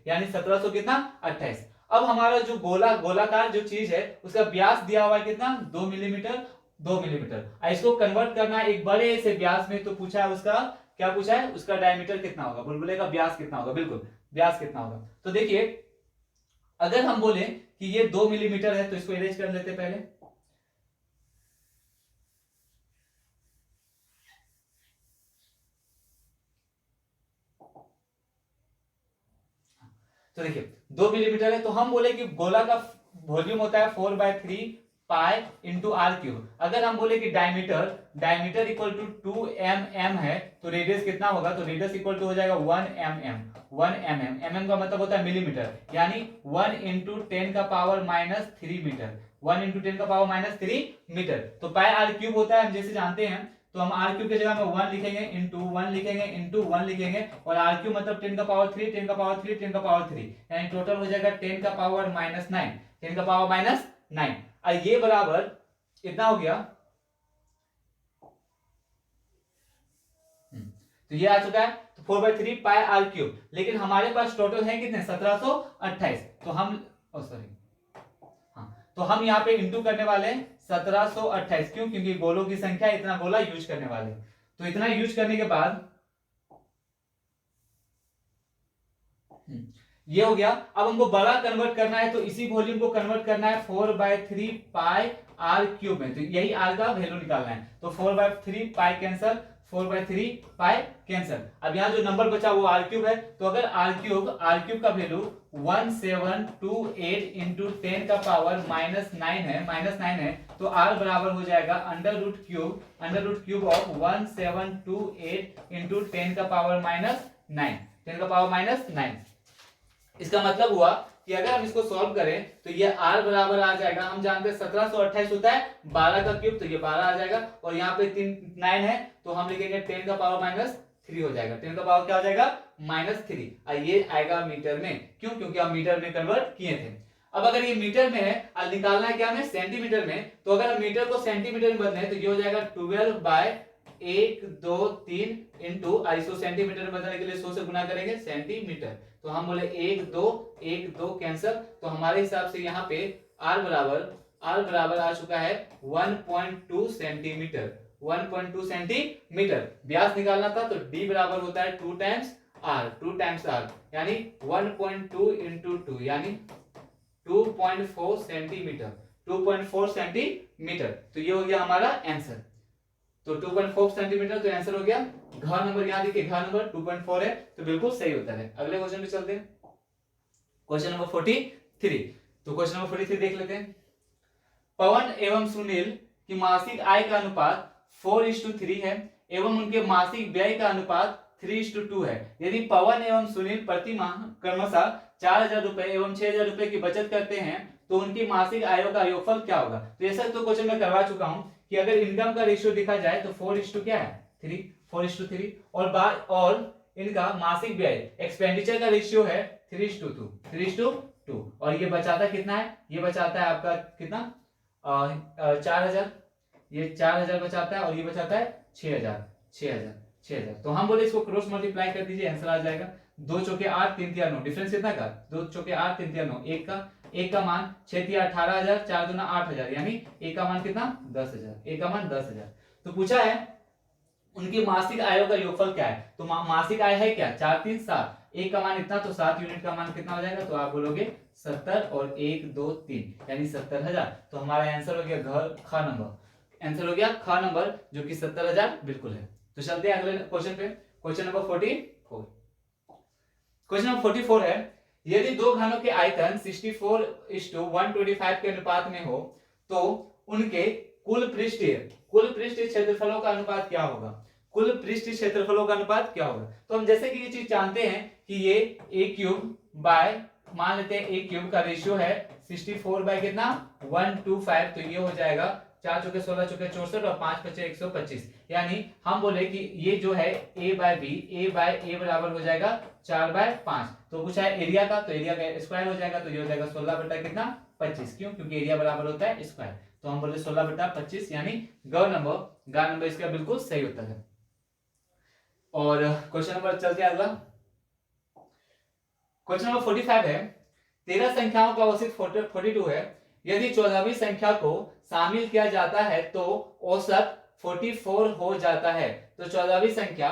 [SPEAKER 1] यानी 1700 कितना? 28। अब हमारा जो गोलाकार जो चीज है उसका व्यास दिया हुआ है कितना? 2 मिलीमीटर। 2 मिलीमीटर। इसको कन्वर्ट करना है एक बड़े से व्यास में, तो पूछा है उसका क्या पूछा है? उसका डायमीटर कितना होगा, बुलबुले का व्यास कितना होगा। बिल्कुल, व्यास कितना होगा। तो देखिए, अगर हम बोले कि ये 2 मिलीमीटर है तो इसको इरेज कर लेते पहले। तो देखिए 2 मिलीमीटर है, तो हम बोले कि गोला का वॉल्यूम होता है 4/3 पाई इंटू आर क्यूब। अगर हम बोले कि डायमीटर इक्वल टू 2 mm है, तो रेडियस कितना होगा? तो रेडियस इक्वल टू हो जाएगा 1 mm। 1 mm, mm का मतलब होता है मिलीमीटर, यानी 1 इंटू 10⁻³ मीटर। 1 into 10⁻³ metre. तो पाई आर क्यूब होता है, हम जैसे जानते हैं, तो हम आर क्यूब की जगह में 1 लिखेंगे, इंटू 1 लिखेंगे, इंटू 1 लिखेंगे, और आर क्यूब मतलब 10⁻³ 10⁻³ 10⁻³ यानी टोटल हो जाएगा 10⁻⁹ 10⁻⁹। और ये बराबर कितना हो गया? तो ये आ चुका है, तो 4/3 पाई आर क्यूब। लेकिन हमारे पास टोटल है कितने? 1728। तो हम तो हम यहाँ पे इंटू करने वाले हैं 1728। क्यों? क्योंकि गोलों की संख्या, इतना गोला यूज करने वाले। तो इतना यूज करने के बाद ये हो गया। अब हमको बड़ा कन्वर्ट करना है, तो इसी वॉल्यूम को कन्वर्ट करना है 4/3 पाई आर क्यूब में। तो यही आर का वैल्यू निकालना है। तो 4/3 पाई कैंसल, 4/3 पाई कैंसल। अब यहाँ जो नंबर बचा वो आर क्यूब है, तो अगर आर क्यूब का वैल्यू 1728 इंटू 10⁻⁹ है, -9 है, तो आर बराबर हो जाएगा under root cube of 1728 into 10⁻⁹। इसका मतलब हुआ कि अगर हम इसको सॉल्व करें तो ये r बराबर आ जाएगा, हम जानते हैं 1728 होता है 12 का क्यूब, तो ये 12 आ जाएगा, और यहाँ पे 9 है, तो हम लिखेंगे 10⁻³ हो जाएगा। 10 का पावर क्या हो जाएगा? -3। और ये आएगा मीटर में। क्यों? क्योंकि हम मीटर में कन्वर्ट किए थे। अब अगर ये मीटर में है और निकालना है क्या हमें? सेंटीमीटर में, तो अगर हम मीटर को सेंटीमीटर में बदले तो ये हो जाएगा 12/123 इंटू, इसको सेंटीमीटर में बदलने के लिए 100 से गुना करेंगे, सेंटीमीटर। तो हम बोले 1 2 कैंसल, तो हमारे हिसाब से यहाँ पे r बराबर आ चुका है 1.2 सेंटीमीटर। 1.2 सेंटीमीटर व्यास निकालना था, तो d बराबर होता है 2 टाइम्स r, यानी 1.2 इंटू 2 यानी 2.4 सेंटीमीटर। 2.4 सेंटीमीटर। तो ये हो गया हमारा आंसर। तो 2.4 सेंटीमीटर तो आंसर हो गया। घ नंबर यहाँ देखिए, घ नंबर 2.4 है, तो बिल्कुल सही उत्तर है। अगले क्वेश्चन पे चलते हैं, क्वेश्चन नंबर 43। तो क्वेश्चन नंबर 43 देख लेते हैं। पवन एवं सुनील की मासिक आय का अनुपात 4:3 है एवं उनके मासिक व्यय का अनुपात 3:2 है। यदि पवन एवं सुनील प्रति माह क्रमशः 4000 रुपए एवं 6000 रुपए की बचत करते हैं, तो उनकी मासिक आयों का योगफल क्या होगा? तो ऐसा तो क्वेश्चन में करवा चुका हूं कि अगर इनकम का रेशियो देखा जाए तो 4:3 क्या है? 4:3, और इनका मासिक व्यय एक्सपेंडिचर का रेशियो है 3:2, और ये बचाता कितना है? ये बचाता है आपका कितना? 4000। ये 4000 बचाता है, और ये बचाता है 6000। तो हम बोले इसको क्रॉस मल्टीप्लाई कर दीजिए, आंसर आ जाएगा 2 चौके 8 3 तिया 9। डिफरेंस कितना का? 2 चौके 8 3 तिया 9। एक का मान 6 तिया 18000, 4 दूना 8000, यानी एक का मान कितना? 10000। एक का मान 10000। तो पूछा है उनकी मासिक आयों का योगफल क्या है? तो मासिक आय है क्या? 4 3 7। एक का मान इतना, तो 7 यूनिट का मान कितना हो जाएगा? तो आप बोलोगे 70, और 1 2 3 यानी 70000। तो हमारा आंसर हो गया ख नंबर। आंसर हो गया ख नंबर, जो कि 70000 बिल्कुल है। तो चलते हैं अगले क्वेश्चन पे, क्वेश्चन नंबर 44। क्वेश्चन नंबर 44 है, यदि दो घनों के आयतन 64:125 के अनुपात में हो, तो उनके कुल पृष्ठीय क्षेत्रफलों का अनुपात क्या होगा? कुल पृष्ठ क्षेत्रफलों का अनुपात क्या होगा। तो हम जैसे कि ये चीज जानते हैं कि ये a क्यूब बाय, मान लेते हैं a क्यूब का रेशियो है 64 बाय कितना 125, तो ये हो जाएगा 4 चौके 16 चौके 64 और 5 पचे 125, यानी हम बोले कि ये जो है a by b, a by a बराबर हो जाएगा 4 बाय 5। तो पूछा है एरिया का, तो एरिया का स्क्वायर हो जाएगा, तो ये हो जाएगा 16 बटा कितना 25, क्यों, क्योंकि एरिया बराबर होता है स्क्वायर। तो हम बोले 16 बटा 25, यानी ग नंबर इसका बिल्कुल सही उत्तर है। और क्वेश्चन नंबर चलते हैं अगला। क्वेश्चन नंबर 45 है, 13 संख्याओं का औसत 42 है, यदि 14वीं संख्या को शामिल किया जाता है तो औसत 44 हो जाता है। तो 14वीं संख्या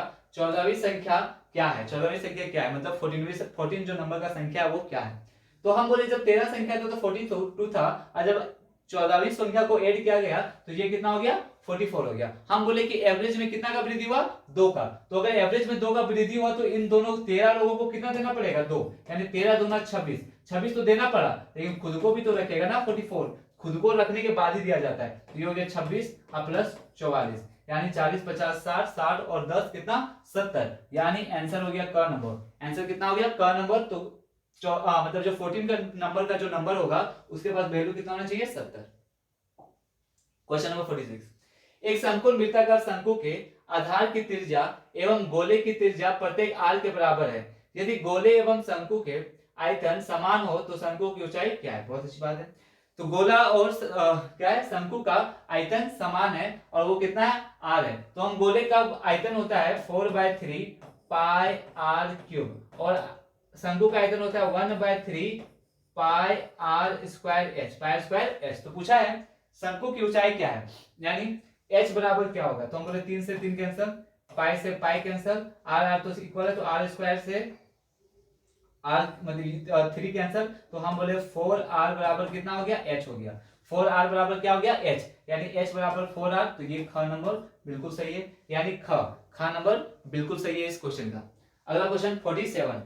[SPEAKER 1] क्या है, 14वीं संख्या क्या है, मतलब 14 जो नंबर का संख्या है वो क्या है। तो हम बोले जब 13 संख्या था तो 42 था, और जब 14वीं संख्या को ऐड किया गया तो ये कितना हो गया 44 हो गया। हम बोले कि एवरेज में कितना का वृद्धि हुआ 2 का, तो अगर एवरेज में 2 का वृद्धि हुआ तो इन दोनों 13 लोगों को कितना देना पड़ेगा 2, यानी 13 दूना 26 तो देना पड़ा, लेकिन खुद को भी तो रखेगा ना 44, खुद को रखने के बाद ही दिया जाता है। तो ये हो गया 26 प्लस 44, यानी 40 50 60 60 और 10 कितना 70, यानी आंसर हो गया क नंबर। आंसर कितना हो गया क नंबर। तो मतलब जो 14 का नंबर का जो नंबर होगा उसके पास वैल्यू कितना होना चाहिए 70। क्वेश्चन नंबर 46, एक समकोण वृत्ताकार शंकु के आधार की त्रिज्या एवं गोले की त्रिज्या प्रत्येक आर के बराबर है, यदि गोले एवं शंकु के आयतन समान हो तो शंकु की ऊंचाई क्या है। बहुत अच्छी बात है। तो गोला और क्या है शंकु का आयतन समान है और वो कितना है आर है। तो हम गोले का आयतन होता है 4/3 पाई आर क्यूब और शंकु का आयतन होता है 1/3 pi R square H, pi square H. तो पूछा है शंकु की ऊंचाई क्या है, यानी h बराबर क्या होगा। तो हम बोले 3 से 3 कैंसिल, पाई से पाई कैंसिल, आर तो इक्वल है तो आर स्क्वायर से आर मतलब 3 कैंसिल, तो हम बोले 4r बराबर कितना हो गया h हो गया। 4r बराबर क्या हो गया h, यानी h बराबर 4r, तो ये ख नंबर बिल्कुल सही है, यानी ख नंबर बिल्कुल सही है इस क्वेश्चन का। अगला क्वेश्चन 47,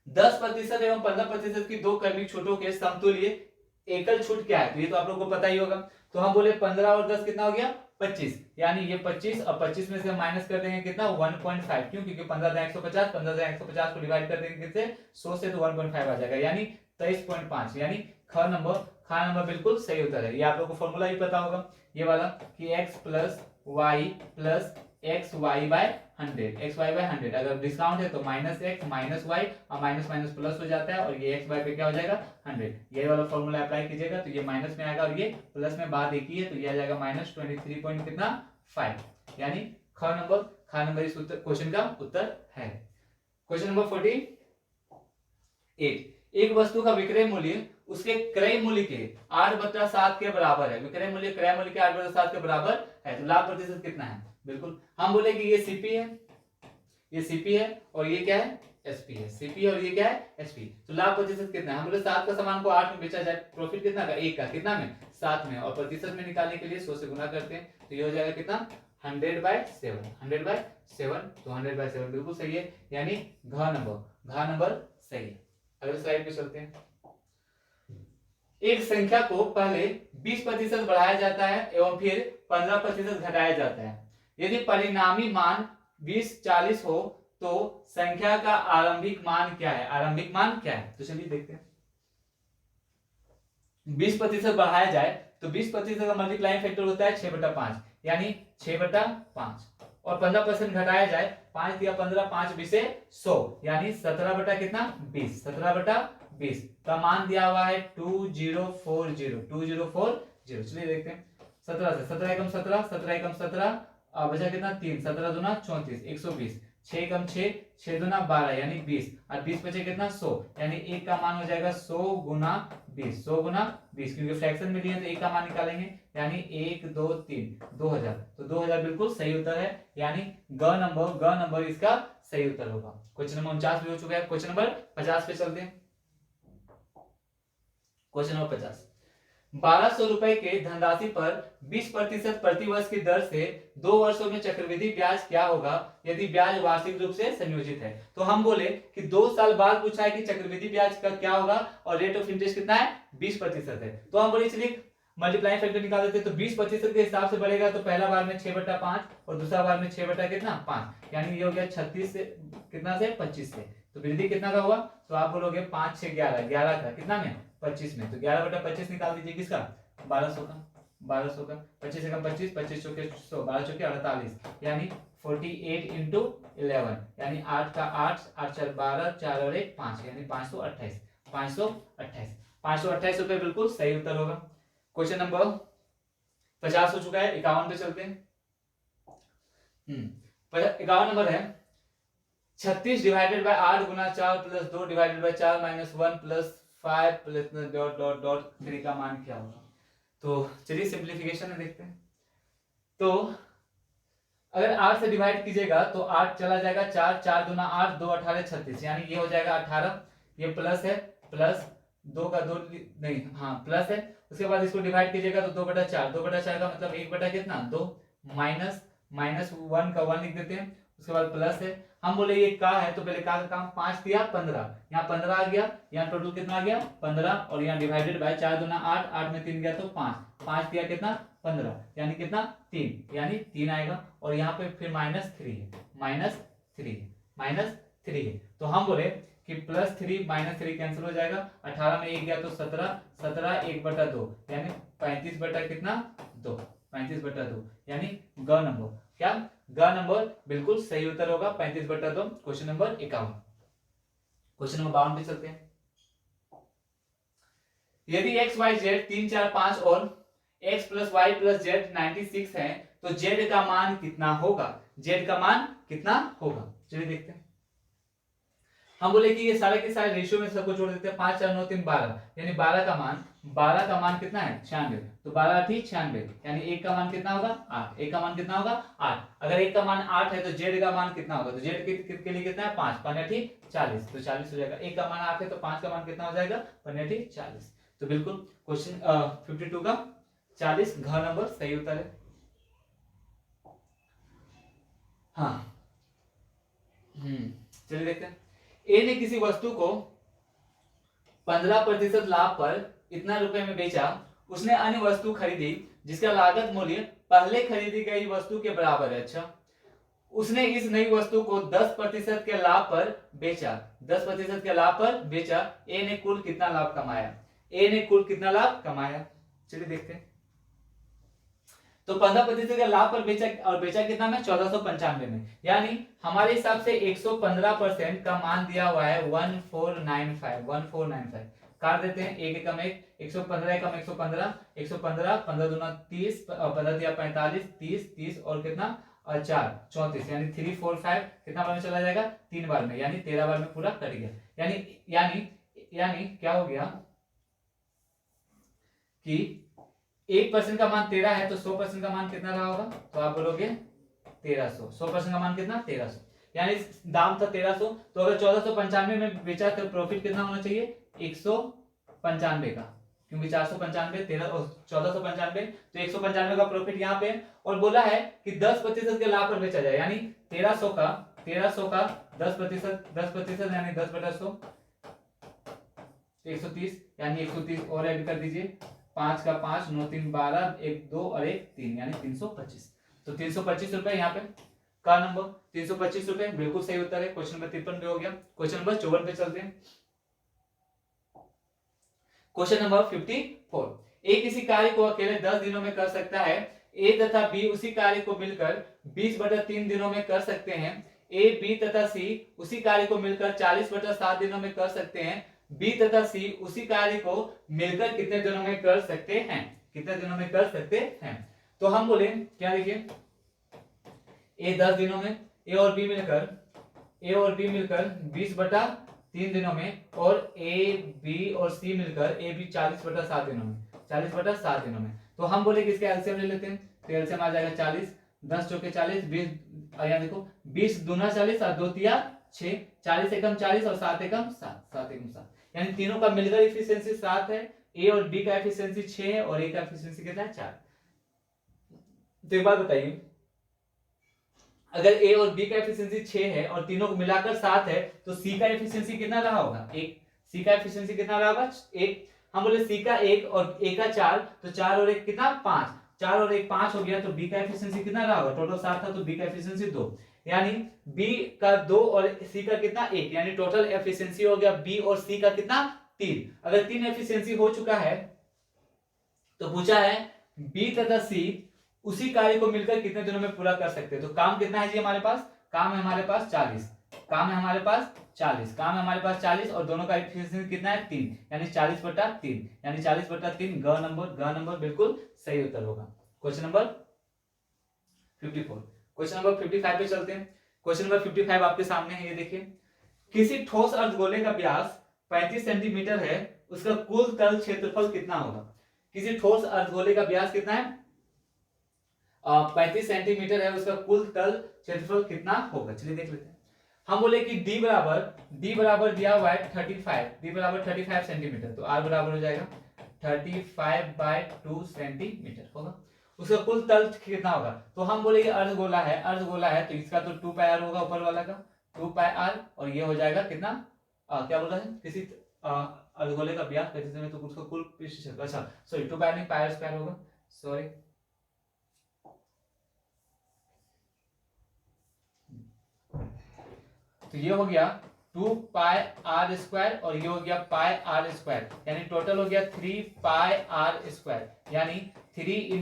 [SPEAKER 1] 10% एवं 15% की दो क्रमिक छूटों के समतुल्य एकल छूट क्या है। तो ये तो आप लोगों को पता ही होगा। तो हम बोले 15 और 10 कितना हो गया 25, यानी ये 25 और 25 में से हम माइनस कर देंगे कितना 1.5, क्यों, क्योंकि 15,150 को डिवाइड कर देंगे किससे 100 से, तो 1.5 आ जाएगा, यानी 23.5, यानी ख नंबर बिल्कुल सही उत्तर है। ये आप लोग को फॉर्मूला भी पता होगा ये वाला कि x plus y plus x y by 100, अगर डिस्काउंट है तो -x माइनस वाई और माइनस माइनस प्लस हो जाता है और ये x बाय पे क्या हो जाएगा 100। ये वाला फॉर्मूला अप्लाई कीजिएगा तो ये माइनस में आएगा और ये प्लस में बात एक ही है, तो ये आ जाएगा -23.5, यानी ख नंबर इस क्वेश्चन का उत्तर है। क्वेश्चन नंबर 48, एक वस्तु का विक्रय मूल्य उसके क्रय मूल्य के 8/7 के बराबर है। विक्रय मूल्य क्रय मूल्य के 8/7 के बराबर है, तो लाभ प्रतिशत कितना है। बिल्कुल हम बोले कि ये सीपी है और ये क्या है एसपी है, सीपी और ये क्या है एसपी। तो लाभ प्रतिशत कितना है, हम बोले 7 का सामान को 8 में बेचा जाए, प्रॉफिट कितना का 1 का, कितना में 7 में, और प्रतिशत में निकालने के लिए 100 से गुना करते हैं, तो ये हो जाएगा कितना 100/7, तो 100/7 बिल्कुल सही है, यानी घ नंबर सही है। अगले स्लाइड पे चलते हैं। एक संख्या को पहले 20% बढ़ाया जाता है एवं फिर 15% घटाया जाता है, यदि परिणामी मान 20-40 हो तो संख्या का आरंभिक मान क्या है। तो चलिए देखते हैं। 20% बढ़ाया जाए तो 20% का मल्टीप्लाइंग फैक्टर होता है 6/5, यानी 6/5, और 15% घटाया जाए 5 दिया 15, 5 20 100, यानी 17/20 का मान दिया हुआ है 2040। चलिए देखते हैं 17 से 17 एकम 17, 17 एकम 17, बचा कितना 3, 17 दूना 34, 120, 6 एकम 6, 6 दूना 12, यानी 20, और 20 बचे कितना 100, यानी 1 का मान हो जाएगा 100 गुना 20, क्योंकि फ्रैक्शन में लिए तो 1 का मान निकालेंगे, यानी 1 2 3 2000, तो 2000 बिल्कुल सही उत्तर है, यानी ग नंबर इसका सही उत्तर होगा। क्वेश्चन नंबर 49 भी हो चुका है। क्वेश्चन नंबर 50 पे चलते हैं। क्वेश्चन नंबर 50, 1200 रुपए के धनराशि पर 20% प्रतिवर्ष की दर से 2 वर्षों में चक्रवृद्धि ब्याज क्या होगा यदि ब्याज वार्षिक रूप से संयोजित है। तो हम बोले कि 2 साल बाद पूछा है कि चक्रवृद्धि ब्याज का क्या होगा और रेट ऑफ इंटरेस्ट कितना है 20% है। तो हम बोले चलिए मल्टीप्लाइंग फैक्टर निकाल देते तो 20% के हिसाब से बढ़ेगा तो पहला बार में 6/5 और दूसरा बार में 6 कितना 5, यानी ये हो गया 36 से कितना से 25 से, तो वृद्धि कितना का हुआ, तो आप बोलोगे 5 6 11, 11 का कितना में 25 में, तो 11/25 निकाल दीजिए किसका 1200 का, 1200 का 25 से कम 25, 25 चौके 100, 12 चौके 48, यानी 48 इंटू 11, यानी 8 का 8, 8 4 12, 4 और 1 5, यानी 528, 528, 528 रुपए बिल्कुल सही उत्तर होगा। क्वेश्चन नंबर 50 हो चुका है, 51 पे चलते हैं। 51 नंबर है 36 divided by 8 Guna 4 plus 2 divided by 4 minus 1 plus 5 plus dot dot dot 3 का मान क्या होगा। तो चलिए सिंप्लीफिकेशन में देखते हैं। तो अगर 8 से डिवाइड कीजिएगा तो 8 चला जाएगा 4, 4 दूना 8, 2 18 36, यानी ये हो जाएगा 18, ये प्लस है, प्लस 2 का 2 नहीं हाँ प्लस है, उसके बाद इसको डिवाइड कीजिएगा तो 2/4, 2/4 का मतलब 1 कितना 2, माइनस 1 का 1 लिख देते हैं, उसके बाद प्लस है, हम बोले ये का है तो पहले का काम 5 दिया 15, यहाँ 15 आ गया, यहाँ टोटल कितना आ गया 15, और यहाँ डिवाइडेड बाय 4 दूना 8, 8 में 3 गया तो 5, 5 दिया कितना 15, यानी कितना 3, यानी 3 आएगा, और यहाँ पे फिर -3 है, -3 है, तो हम बोले कि +3 -3 कैंसिल हो जाएगा, 18 में 1 गया तो 17, 17 1/2, यानी 35 बटा कितना 2, 35/2, यानी ग नंबर क्या ग नंबर बिल्कुल सही उत्तर होगा 35/2, क्वेश्चन नंबर 51। क्वेश्चन नंबर 52 पे चलते हैं। यदि x y z 3 4 5 और x + y + z 96 है तो z का मान कितना होगा, z का मान कितना होगा, चलिए देखते हैं। हम बोले कि ये सारे के सारे रेशियो में सबको जोड़ देते हैं, 5 4 9 3 12, यानी 12 का मान कितना है 96, तो 12 8 96, यानी 1 का मान कितना होगा 8, 1 का मान कितना होगा 8, अगर 1 का मान 8 है तो z का मान कितना होगा, तो z के लिए कितना है 5, 5 8 40, तो 40 हो जाएगा, 1 का मान 8 है तो 5 का मान कितना हो जाएगा 5 8 40, तो बिल्कुल क्वेश्चन 52 का 40 घ नंबर सही उत्तर है। हाँ चलिए देखते हैं। ए ने किसी वस्तु को 15% लाभ पर इतना रुपए में बेचा, उसने अन्य वस्तु खरीदी जिसका लागत मूल्य पहले खरीदी गई वस्तु के बराबर है। अच्छा, उसने इस नई वस्तु को 10% के लाभ पर बेचा, 10% के लाभ पर बेचा, ए ने कुल कितना लाभ कमाया, ए ने कुल कितना लाभ कमाया, चलिए देखते हैं। तो 15% के लाभ पर बेचा, और बेचा कितना में 1495 में, यानी हमारे हिसाब से 115% का मान दिया हुआ है 1495 काट देते हैं, 1 एकम 1, 115 एकम 115, 115 15 दूना 30, 15 दिया 45, 30 और कितना 4 34, यानी 3 4 5 कितना बार में चला जाएगा 3 बार में, यानी 13 बार में पूरा कट गया, यानी क्या हो गया कि 1% का मान 13 है तो 100% का मान कितना रहा होगा, तो आप बोलोगे 1300, 100% का मान कितना 1300, यानी दाम था 1300, तो अगर 1495 में बेचा तो प्रॉफिट कितना होना चाहिए 195 का, क्योंकि 495 1495, तो 195 का प्रॉफिट यहाँ पे, और बोला है कि 10% के लाभ पर बेचा जाए, यानी 1300 का 10% यानी 10/100 130, यानी 130 और ऐड कर दीजिए, 5 का 5 9 3 12 1 2 और 1 3, यानी 325, तो 325 रुपए यहाँ पे का नंबर 325 रुपए बिल्कुल सही उत्तर है। क्वेश्चन नंबर 53 पे हो गया। क्वेश्चन नंबर 54 पे चलते हैं। क्वेश्चन नंबर 54, ए किसी कार्य को अकेले 10 दिनों में कर सकता है, ए तथा बी उसी कार्य को मिलकर 20/3 दिनों में कर सकते हैं, ए बी तथा सी उसी कार्य को मिलकर 40/7 दिनों में कर सकते हैं, बी तथा सी उसी कार्य को मिलकर कितने दिनों में कर सकते हैं, कितने दिनों में कर सकते हैं। तो हम बोले क्या, देखिए ए 10 दिनों में, ए और बी मिलकर 20/3 दिनों में, और ए बी और सी मिलकर ए बी 40/7 दिनों में, 40/7 दिनों में। तो हम बोले कि इसके एलसीएम ले लेते हैं, तो एलसीएम आ जाएगा 40, 10 चौके 40, 20 यहाँ देखो 20 दूना 40 और 2 तिया 6, 40 एकम 40 और 7 एकम 7, 7 एकम 7, यानी तीनों का मिलकर एफिशिएंसी 7 है, ए और बी का एफिशिएंसी 6 है, और ए का एफिशिएंसी कितना है 4। तो एक बात बताइए, अगर ए और बी का एफिशिएंसी 6 है और तीनों को मिलाकर 7 है, तो सी का एफिशिएंसी कितना रहा होगा, एक सी का एफिशिएंसी कितना रहा होगा 1। हम बोले सी का 1 और ए का 4, तो 4 और 1 कितना 5, 4 और 1 5 हो गया, तो बी का एफिशिएंसी कितना रहा होगा, टोटल 7 था तो बी का एफिशिएंसी 2, यानी बी का 2 और सी का कितना 1, यानी टोटल एफिशिएंसी हो गया बी और सी का कितना 3। अगर 3 एफिशिएंसी हो चुका है तो पूछा है बी तथा सी उसी कार्य को मिलकर कितने दिनों में पूरा कर सकते हैं। तो काम कितना है जी हमारे पास, काम है हमारे पास 40, काम है हमारे पास 40, काम है हमारे पास 40 और दोनों का एफिशिएंसी कितना है 3, यानी 40/3, यानी 40/3 ग नंबर बिल्कुल सही उत्तर होगा। Question number 54। क्वेश्चन नंबर 55 पे चलते हैं। क्वेश्चन नंबर 55 आपके सामने है, ये देखिए, किसी ठोस अर्धगोले का व्यास 35 सेंटीमीटर है, उसका कुल तल क्षेत्रफल कितना होगा। किसी ठोस अर्धगोले का व्यास कितना है 35 सेंटीमीटर है, उसका कुल तल क्षेत्रफल कितना होगा। चलिए देख लेते हैं। हम बोले कि d बराबर दिया हुआ है 35, d बराबर 35 सेंटीमीटर, तो r बराबर हो जाएगा 35/2 सेंटीमीटर होगा। उसका कुल तल कितना होगा, तो हम बोले कि अर्धगोला है तो इसका तो 2πr होगा ऊपर वाला का 2πr, और ये हो जाएगा कितना क्या बोल रहा है, किसी अर्धगोले का व्यास 35 में, तो उसका कुल पृष्ठ क्षेत्र, अच्छा सॉरी 2πr नहीं πr² होगा, सॉरी तो ये हो गया 2πr² और ये हो गया πr², यानी टोटल हो गया 3πr², यानी 3 ×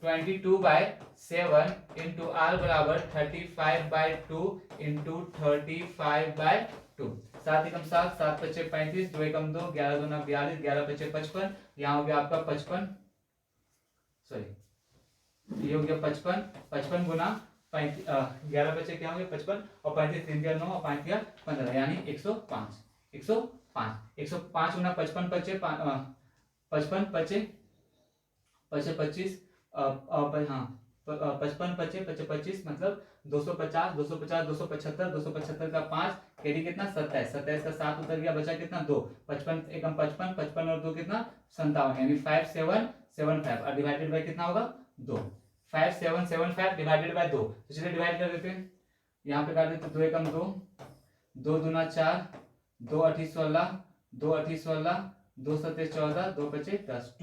[SPEAKER 1] 22/7 × r बराबर 35/2 × 35/2, 7 एकम 7, 7 पच्चे 35, 2 एकम 2, 11 दूना 42, 11 पच्चे 55, यहाँ हो गया आपका 55, सॉरी ये हो गया 55 गुना 11 बचे क्या होंगे 55 और 35 3 दिया 9 और 5 दिया 15, यानी 105 गुना 55 पचे 55 पचे 25 हाँ 55 पचे 25 मतलब 250 275 का 5 कैरी कितना 27 का 7 उतर गया, बचा कितना 2, 55 एकम 55, 55 और 2 कितना 57, यानी 5775 और डिवाइडेड बाय कितना होगा 2, 5775 डिवाइडेड बाय 2, तो चलिए डिवाइड कर देते हैं, यहाँ पे कर देते 2 एकम 2, 2 दूना 4, 2 8 16, 2 8 16, 2 7 14, 2 5 10,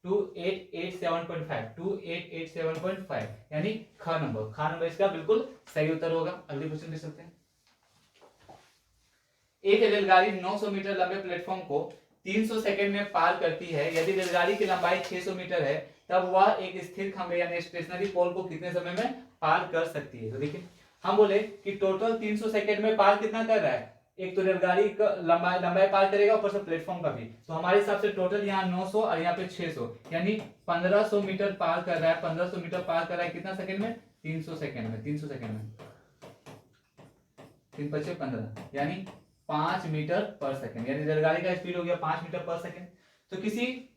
[SPEAKER 1] 2887.5, यानी ख नंबर इसका बिल्कुल सही उत्तर होगा। अगले क्वेश्चन पे चलते हैं। एक रेलगाड़ी 900 मीटर लंबे प्लेटफॉर्म को 300 सेकंड में पार करती है। यदि रेलगाड़ी की लंबाई 600 मीटर है तब वह एक स्थिर खंभे यानी स्टेशनरी पोल को कितने समय में पार कर सकती है। तो देखिए हम बोले कि टोटल 300 सेकंड में पार कितना कर रहा है, एक तो रेलगाड़ी का लंबाई पार करेगा ऊपर से प्लेटफॉर्म का भी, तो हमारे हिसाब से टोटल यहाँ 900 और यहाँ पे 600 यानी 1500 मीटर पार कर रहा है। 1500 मीटर पार कर रहा है कितना सेकंड में 300 सेकंड में 300 सेकंड में 3 5 15 यानी 5 मीटर पर सेकंड, यानी रेलगाड़ी का स्पीड हो गया 5 मीटर पर सेकंड। तो किसी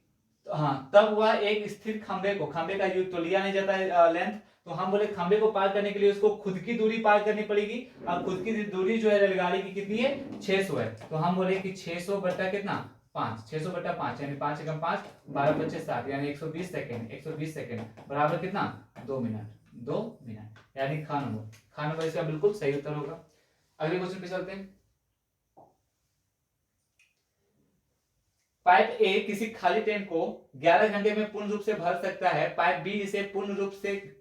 [SPEAKER 1] तब वह एक स्थिर खंभे का यूज तो लिया नहीं जाता है लेंथ, तो हम बोले खंभे को पार करने के लिए उसको खुद की दूरी पार करनी पड़ेगी। अब खुद की दूरी जो है रेलगाड़ी की कितनी है 600 है, तो हम बोले कि 600 बटा कितना 5, 600 बटा 5 यानी 5 एकम 5, 12 पच्चे 60 यानी 120 सेकंड बराबर कितना 2 मिनट, यानी ख नंबर इसका बिल्कुल सही उत्तर होगा। अगले क्वेश्चन पे चलते हैं। पाइप ए किसी खाली टैंक को 11 घंटे में पूर्ण रूप से भर सकता है। पाइप बी इसे पूर्ण रूप से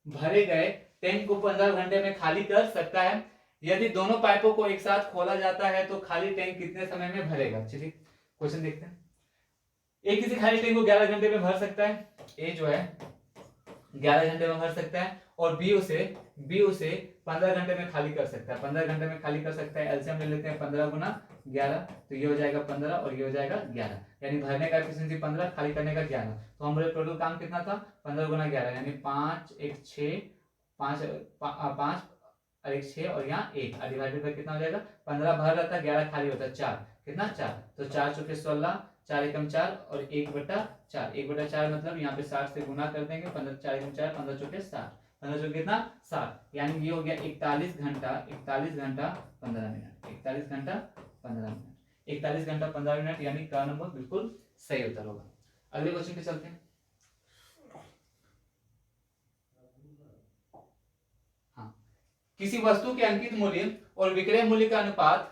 [SPEAKER 1] भरे गए टैंक को 15 घंटे में खाली कर सकता है। यदि दोनों पाइपों को एक साथ खोला जाता है तो खाली टैंक कितने समय में भरेगा। चलिए क्वेश्चन देखते हैं। ए किसी खाली टैंक को 11 घंटे में भर सकता है, ए जो है 11 घंटे में भर सकता है, और बी उसे 15 घंटे में खाली कर सकता है। 15 घंटे में खाली कर सकता है, एलसीएम ले लेते हैं 15 गुना 11, तो ये हो जाएगा 15 और ये हो जाएगा 11, यानी भरने का एफिशिएंसी 15, खाली करने का 11। तो हम बोले टोटल काम कितना था 15 गुना 11 यानी 5 1 6 5 और 1 6 और यहाँ 1 डिवाइडेड बाय कितना हो जाएगा 15 भर रहता है 11 खाली होता है 4, कितना 4, तो 4 चौके 16, 4 एकम 4 और 1/4, 1/4 मतलब यहाँ पे 60 से गुना कर देंगे, 15 4 एकम 4, 15 चौके 60, 15 चौके कितना 60, यानी ये हो गया 41 घंटा 15 मिनट, 41 घंटा 15 मिनट, यानी का नंबर बिल्कुल सही उत्तर होगा। अगले क्वेश्चन पे चलते हैं। हाँ, किसी वस्तु के अंकित मूल्य और विक्रय मूल्य का अनुपात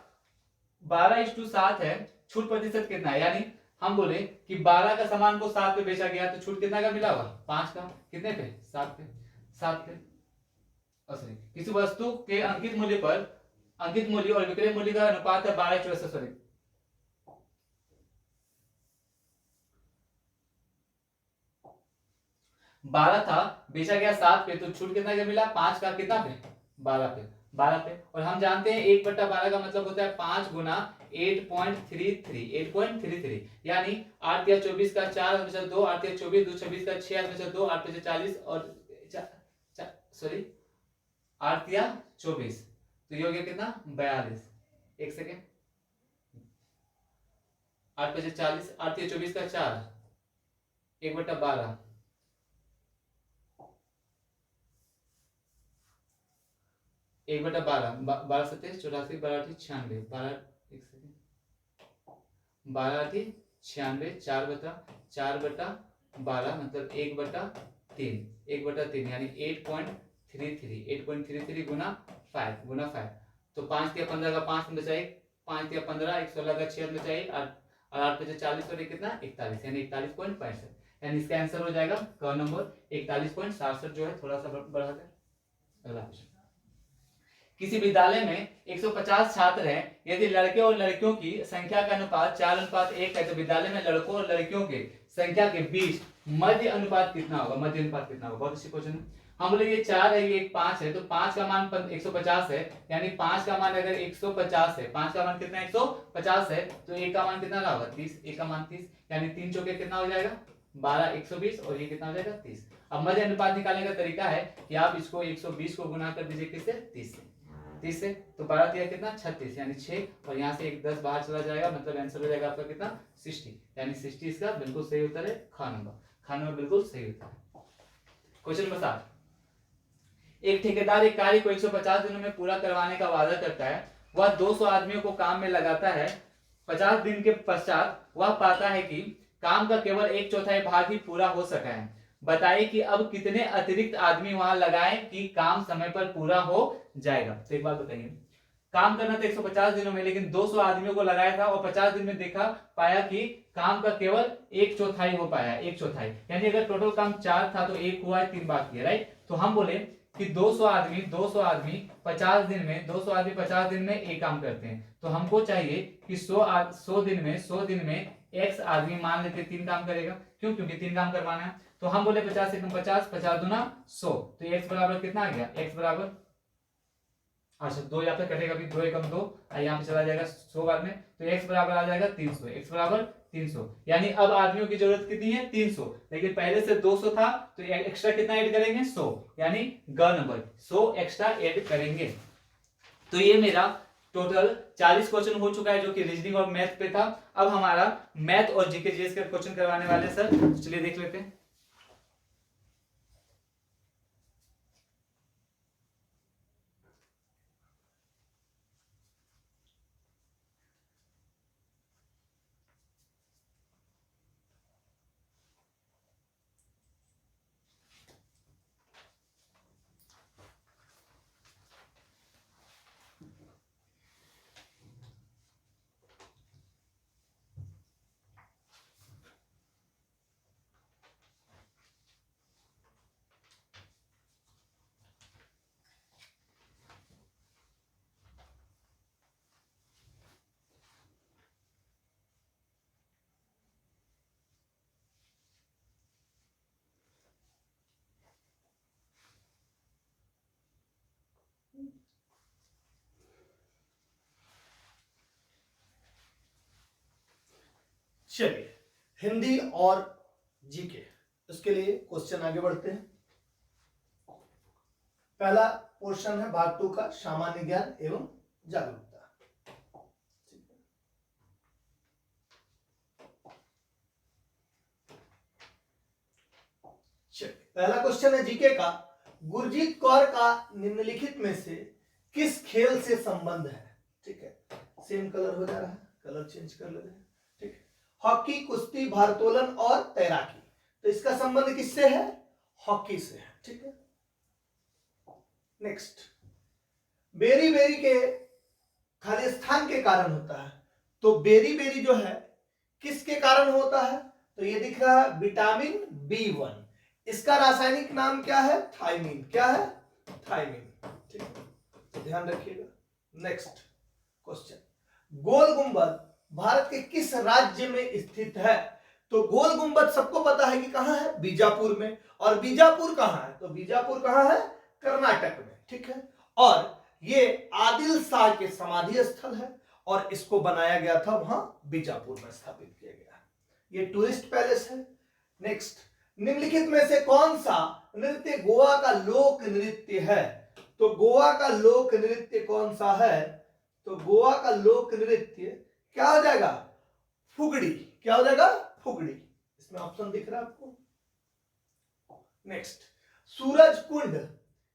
[SPEAKER 1] 12:7 है, छूट प्रतिशत कितना है? यानी हम बोले कि 12 का सामान को 7 पे बेचा गया तो छूट कितना का मिला होगा? 5 का। कितने पे? 7 पे। 7 पे। सॉरी, किसी वस्तु के अंकित मूल्य और विक्रय मूल्य का अनुपात है 12:64। सॉरी, 12 था, बेचा गया 7 पे, तो छूट कितना का मिला? 5 का। कितना पे? 12 पे। 12 पे। और हम जानते हैं 1/12 का मतलब होता है 5 गुना 8.33 यानी 8 या 24 का 4 बचा 2, 8 या 24, 2 26 का 6 बचा 2, 8 बचा 40 और सॉरी 8 या 24, तो ये हो गया कितना? 42। एक सेकेंड, 8 बचे 40, 8 या 24 का 4, 1/12, 1/12, 12 सत्ते 84, 12 8 96, 12 एक सेकेंड, 12 8 96, 4/12 मतलब 1/3, 1/3 यानी 8.33 गुना 5 तो 5 या 15 का 5 में बचा 1, 5 या 15, 16 का 6 में बचा 1 और 8 बचा 40 और कितना? 41 यानी 41.65 यानी इसका आंसर हो जाएगा क नंबर 41.67 जो है। थोड़ा सा बढ़ा दें। अगला क्वेश्चन, किसी विद्यालय में 150 छात्र हैं, यदि लड़के और लड़कियों की संख्या का अनुपात 4:1 है तो विद्यालय में लड़कों और लड़कियों के संख्या के बीच मध्य अनुपात कितना होगा? मध्य अनुपात कितना होगा? बहुत अच्छी क्वेश्चन है। हम बोले ये 4 है, ये 5 है, तो 5 का मान 150 है, यानी 5 का मान अगर 150 है, 5 का मान कितना? 150 है, तो 1 का मान कितना होगा? 30। 1 का मान 30 यानी 3 चौके कितना हो जाएगा? 12, 120 और ये कितना हो जाएगा? 30। अब मध्य अनुपात निकालने का तरीका है कि आप इसको 120 को गुना कर दीजिए किससे? 30 से। 30 से तो 12 दिया कितना? 36 यानी 6 और यहाँ से एक 10 बाहर चला जाएगा, मतलब आंसर हो जाएगा आपका कितना? 60 यानी 60 इसका बिल्कुल सही उत्तर है। ख नंबर बिल्कुल सही उत्तर है। क्वेश्चन नंबर 7, एक ठेकेदार एक कार्य को 150 दिनों में पूरा करवाने का वादा करता है। वह 200 आदमियों को काम में लगाता है। 50 दिन के पश्चात वह पाता है कि काम का केवल 1/4 भाग ही पूरा हो सका है। बताइए कि अब कितने अतिरिक्त आदमी वहां लगाएं कि काम समय पर पूरा हो जाएगा? तो एक बात बताइए, काम करना था 150 दिनों में, लेकिन 200 आदमियों को लगाया था और 50 दिन में देखा पाया कि काम का केवल 1/4 हो पाया, 1/4 यानी अगर टोटल काम 4 था तो 1 हुआ है, 3 बाकी है। राइट, तो हम बोले कि 200 आदमी 50 दिन में 200 आदमी 50 दिन में एक काम करते हैं, तो हमको चाहिए कि 100 दिन में x आदमी मान लेते 3 काम करेगा। क्यों? क्योंकि 3 काम करवाना है। तो हम बोले 50 एकम 50, 50 दूना 100, तो x बराबर कितना आ गया? x बराबर, अच्छा 2 यहाँ पे कटेगा भी, 2 एकम 2, यहाँ पे चला जाएगा 100 बार में, तो x बराबर आ जाएगा 300। x बराबर 300 यानी अब आदमियों की जरूरत कितनी है? 300, लेकिन पहले से 200 था तो एक्स्ट्रा कितना ऐड करेंगे? 100 यानी ग नंबर 100 एक्स्ट्रा ऐड करेंगे। तो ये मेरा टोटल 40 क्वेश्चन हो चुका है जो कि रीजनिंग और मैथ पे था। अब हमारा मैथ और जीके जीएस का क्वेश्चन करवाने वाले सर, तो चलिए देख लेते हैं।
[SPEAKER 2] चलिए, हिंदी और जीके, इसके लिए क्वेश्चन आगे बढ़ते हैं। पहला पोर्शन है भाग 2 का सामान्य ज्ञान एवं जागरूकता। पहला क्वेश्चन है जीके का, गुरजीत कौर का निम्नलिखित में से किस खेल से संबंध है? ठीक है, सेम कलर हो जा रहा है, कलर चेंज कर लेते हैं। ठीक है, हॉकी, कुश्ती, भारोत्तोलन और तैराकी, तो इसका संबंध किससे है? हॉकी से है। ठीक है, नेक्स्ट, बेरी बेरी के खाली स्थान के कारण होता है। तो बेरी बेरी जो है किसके कारण होता है? तो ये दिख रहा है विटामिन B1, इसका रासायनिक नाम क्या है? थायमीन। क्या है? थायमीन। ठीक है, ध्यान रखिएगा। नेक्स्ट क्वेश्चन, गोल गुंबद भारत के किस राज्य में स्थित है? तो गोल गुंबद सबको पता है कि कहां है? बीजापुर में। और बीजापुर कहां है? तो बीजापुर कहां है? कर्नाटक में। ठीक है, और ये आदिल शाह के समाधि स्थल है और इसको बनाया गया था वहां बीजापुर में स्थापित किया गया। ये टूरिस्ट पैलेस है। नेक्स्ट, निम्नलिखित में से कौन सा नृत्य गोवा का लोक नृत्य है? तो गोवा का लोक नृत्य कौन सा है? तो गोवा का लोक नृत्य क्या हो जाएगा? फुगड़ी। क्या हो जाएगा? फुगड़ी। इसमें ऑप्शन दिख रहा है आपको। नेक्स्ट, सूरज कुंड,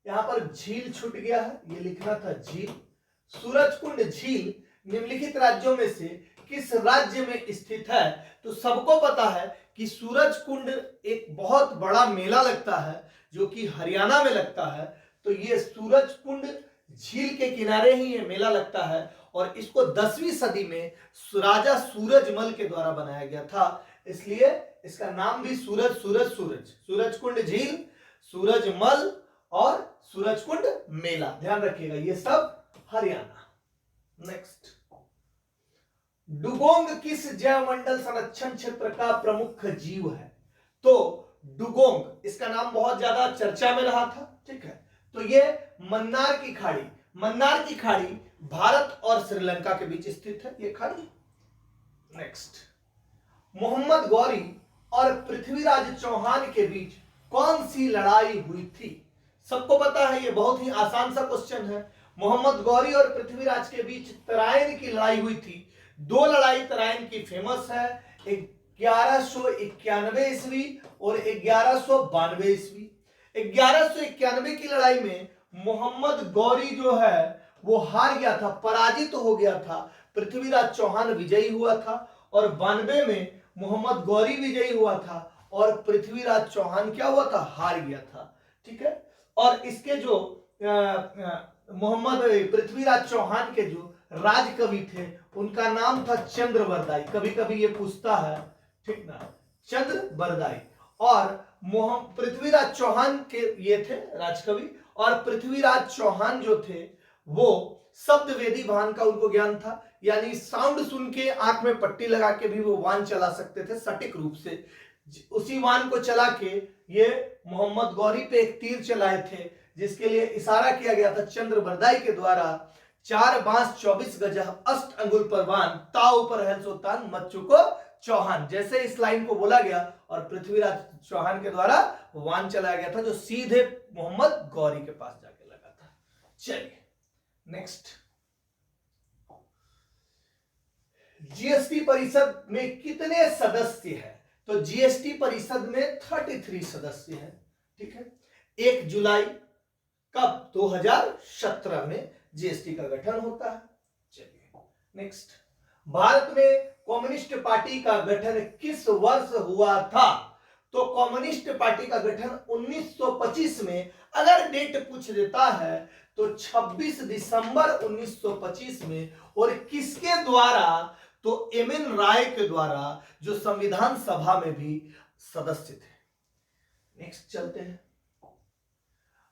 [SPEAKER 2] यहां पर झील छूट गया है, ये लिखना था झील। सूरज कुंड झील निम्नलिखित राज्यों में से किस राज्य में स्थित है? तो सबको पता है कि सूरज कुंड एक बहुत बड़ा मेला लगता है जो कि हरियाणा में लगता है। तो ये सूरज कुंड झील के किनारे ही ये मेला लगता है और इसको 10वीं सदी में राजा सूरजमल के द्वारा बनाया गया था, इसलिए इसका नाम भी सूरज कुंड झील, सूरजमल और सूरज कुंड मेला। ध्यान रखिएगा, ये सब हरियाणा। नेक्स्ट, डुगोंग किस जैव मंडल संरक्षण क्षेत्र का प्रमुख जीव है? तो डुगोंग, इसका नाम बहुत ज्यादा चर्चा में रहा था। ठीक है, तो ये मन्नार की खाड़ी भारत और श्रीलंका के बीच स्थित है ये खाड़ी। नेक्स्ट, मोहम्मद गौरी और पृथ्वीराज चौहान के बीच कौन सी लड़ाई हुई थी? सबको पता है, ये बहुत ही आसान सा क्वेश्चन है। मोहम्मद गौरी और पृथ्वीराज के बीच तराइन की लड़ाई हुई थी। 2 लड़ाई तराइन की फेमस है, 1191 ईस्वी और 1192 ईस्वी। 1191 की लड़ाई में मोहम्मद गौरी जो है वो हार गया था, पराजित हो गया था। पृथ्वीराज चौहान विजयी हुआ था और 92 में मोहम्मद गौरी विजयी हुआ था और पृथ्वीराज चौहान क्या हुआ था? हार गया था। ठीक है, और इसके जो पृथ्वीराज चौहान के जो राजकवि थे उनका नाम था चंद्रबरदाई। कभी कभी ये पूछता है, ठीक ना, चंद्रबरदाई। और पृथ्वीराज चौहान के ये थे राजकवि, और पृथ्वीराज चौहान जो थे वो शब्द वेदी वाहन का उनको ज्ञान था, यानी साउंड सुन के आंख में पट्टी लगा के भी वो वाहन चला सकते थे सटीक रूप से। उसी वाहन को चला के ये मोहम्मद गौरी पे एक तीर चलाए थे जिसके लिए इशारा किया गया था चंद्रबरदाई के द्वारा, 4 बांस 24 गजा, अष्ट अंगुल परवान, ताव पर है सुल्तान, मत चुको चौहान। जैसे इस लाइन को बोला गया और पृथ्वीराज चौहान के द्वारा वाहन चलाया गया था जो सीधे मोहम्मद गौरी के पास जाके लगा था। चलिए नेक्स्ट, जीएसटी परिषद में कितने सदस्य हैं? तो जीएसटी परिषद में 33 सदस्य हैं। ठीक है, 1 जुलाई कब? 2017 में जीएसटी का गठन होता है। चलिए नेक्स्ट, भारत में कम्युनिस्ट पार्टी का गठन किस वर्ष हुआ था? तो कम्युनिस्ट पार्टी का गठन 1925 में, अगर डेट पूछ देता है तो 26 दिसंबर 1925 में। और किसके द्वारा? तो एमएन राय के द्वारा, जो संविधान सभा में भी सदस्य थे। नेक्स्ट चलते हैं,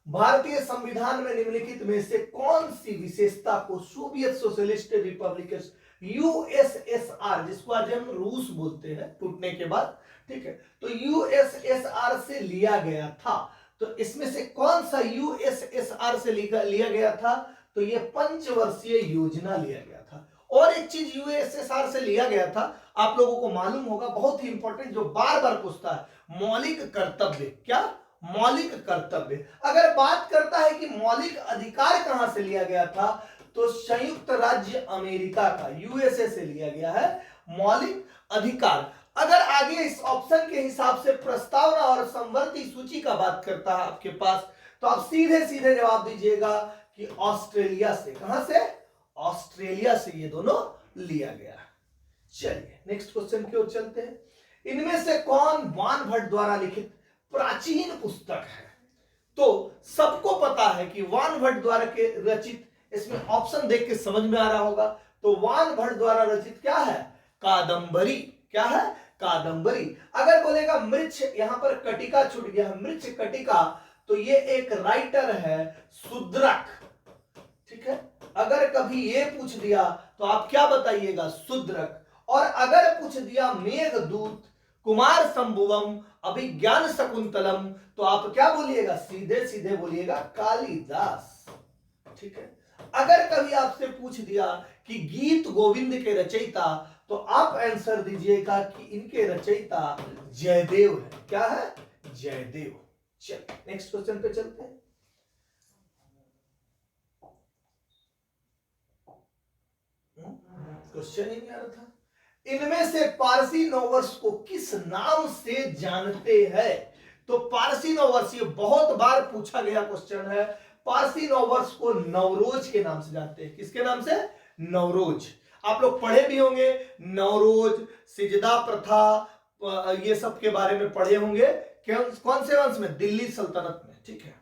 [SPEAKER 2] भारतीय संविधान में निम्नलिखित में से कौन सी विशेषता को सोवियत सोशलिस्ट रिपब्लिक यूएसएसआर, जिसको आज हम रूस बोलते हैं टूटने के बाद, ठीक है, तो यूएसएसआर से लिया गया था? तो इसमें से कौन सा यूएसएसआर से लिया गया था? तो ये 5 वर्षीय योजना लिया गया था। और एक चीज यूएसएसआर से लिया गया था, आप लोगों को मालूम होगा, बहुत ही इंपॉर्टेंट, जो बार बार पूछता है, मौलिक कर्तव्य। क्या? मौलिक कर्तव्य। अगर बात करता है कि मौलिक अधिकार कहां से लिया गया था, तो संयुक्त राज्य अमेरिका का, यूएसए से लिया गया है मौलिक अधिकार। अगर आगे इस ऑप्शन के हिसाब से प्रस्तावना और समवर्ती सूची का बात करता है आपके पास, तो आप सीधे सीधे जवाब दीजिएगा कि ऑस्ट्रेलिया से। कहां से? ऑस्ट्रेलिया से ये दोनों लिया गया। चलिए नेक्स्ट क्वेश्चन की ओर चलते हैं। इनमें से कौन वान भट्ट द्वारा लिखित प्राचीन पुस्तक है? तो सबको पता है कि वान भट्ट द्वारा के रचित इसमें ऑप्शन देख के समझ में आ रहा होगा। तो वान भट्ट द्वारा रचित क्या है? कादंबरी। क्या है? कादंबरी। अगर बोलेगा मृच्छ, यहां पर कटिका छूट गया है, मृच्छ कटिका, तो ये एक राइटर है शूद्रक। ठीक है, अगर कभी ये पूछ दिया तो आप क्या बताइएगा? शूद्रक। और अगर पूछ दिया मेघदूत, कुमार संभुवम, अभिज्ञान शकुंतलम, तो आप क्या बोलिएगा? सीधे सीधे बोलिएगा कालिदास। ठीक है, अगर कभी आपसे पूछ दिया कि गीत गोविंद के रचयिता, तो आप आंसर दीजिएगा कि इनके रचयिता जयदेव है। क्या है? जयदेव। चलिए नेक्स्ट क्वेश्चन पे चलते हैं। क्वेश्चन ही नहीं आ रहा था। इनमें से पारसी नववर्ष को किस नाम से जानते हैं? तो पारसी नववर्ष, ये बहुत बार पूछा गया क्वेश्चन है। पारसी नववर्ष को नवरोज के नाम से जानते हैं। किसके नाम से? नवरोज। आप लोग पढ़े भी होंगे, नवरोज, सिजदा प्रथा, ये सब के बारे में पढ़े होंगे। कौन से वंश में? दिल्ली सल्तनत में। ठीक है,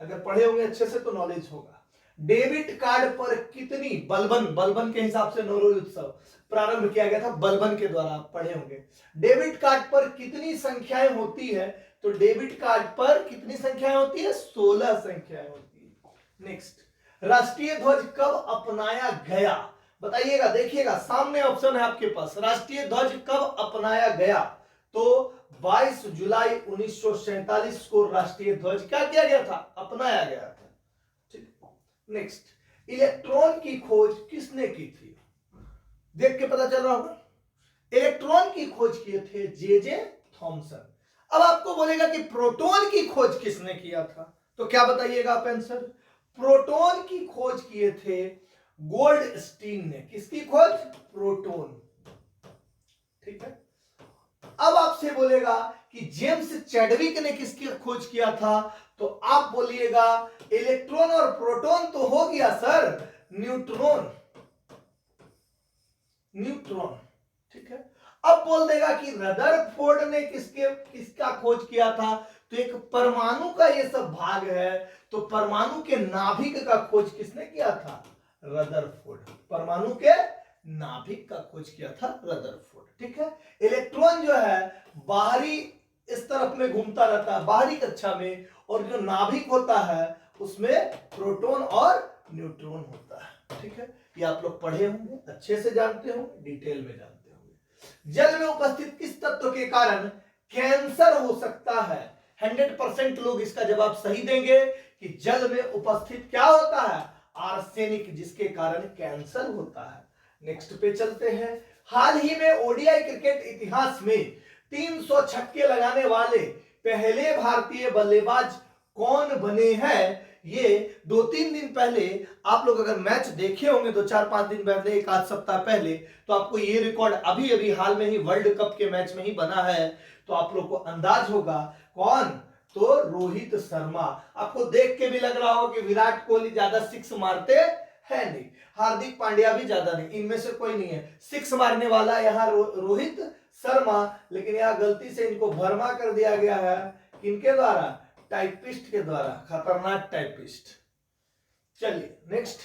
[SPEAKER 2] अगर पढ़े होंगे अच्छे से तो नॉलेज होगा। डेबिट कार्ड पर कितनी, बलबन के हिसाब से नवरोज उत्सव प्रारंभ किया गया था, बलबन के द्वारा, आप पढ़े होंगे। डेबिट कार्ड पर कितनी संख्याएं होती है? तो डेबिट कार्ड पर कितनी संख्याएं होती है? 16 संख्याएं होती है। नेक्स्ट, राष्ट्रीय ध्वज कब अपनाया गया? बताइएगा, देखिएगा सामने ऑप्शन है आपके पास। राष्ट्रीय ध्वज कब अपनाया गया? तो 22 जुलाई 1947 को राष्ट्रीय ध्वज क्या किया गया था? अपनाया गया था। नेक्स्ट, इलेक्ट्रॉन की खोज किसने की थी? देख के पता चल रहा होगा। इलेक्ट्रॉन की खोज किए थे जे थॉमसन। अब आपको बोलेगा कि प्रोटॉन की खोज किसने किया था, तो क्या बताइएगा आप आंसर? प्रोटॉन की खोज किए थे गोल्डस्टीन ने। किसकी खोज? प्रोटॉन। ठीक है, अब आपसे बोलेगा कि जेम्स चैडविक ने किसकी खोज किया था, तो आप बोलिएगा इलेक्ट्रॉन और प्रोटॉन तो हो गया सर, न्यूट्रॉन। ठीक है, अब बोल देगा कि रदरफोर्ड ने किसका खोज किया था, तो एक परमाणु का ये सब भाग है, तो परमाणु के नाभिक का खोज किसने किया था? रदरफोर्ड। परमाणु के नाभिक का खोज किया था रदरफोर्ड। ठीक है, इलेक्ट्रॉन जो है बाहरी इस तरफ में घूमता रहता है, बाहरी कक्षा में, और जो नाभिक होता है उसमें प्रोटॉन और न्यूट्रॉन होता है। ठीक है, ये आप लोग पढ़े होंगे, अच्छे से जानते होंगे, डिटेल में जानते होंगे। जल में उपस्थित किस तत्व के कारण कैंसर हो सकता है? 100% लोग इसका जवाब सही देंगे कि जल में उपस्थित क्या होता है? आर्सेनिक, जिसके कारण कैंसर होता है। नेक्स्ट पे चलते हैं। हाल ही में ओडीआई क्रिकेट इतिहास में 300 छक्के लगाने वाले पहले भारतीय बल्लेबाज कौन बने हैं? ये 2-3 दिन पहले आप लोग अगर मैच देखे होंगे, 2-4-5 दिन पहले, एक आध सप्ताह पहले, तो आपको ये रिकॉर्ड अभी अभी हाल में ही वर्ल्ड कप के मैच में ही बना है, तो आप लोग को अंदाज होगा कौन? तो रोहित शर्मा। आपको देख के भी लग रहा होगा कि विराट कोहली ज्यादा सिक्स मारते हैं नहीं, हार्दिक पांड्या भी ज्यादा नहीं, इनमें से कोई नहीं है सिक्स मारने वाला यहाँ रोहित शर्मा। लेकिन यहाँ गलती से इनको भरमा कर दिया गया है, किनके द्वारा? टाइपिस्ट के द्वारा, खतरनाक टाइपिस्ट। चलिए नेक्स्ट,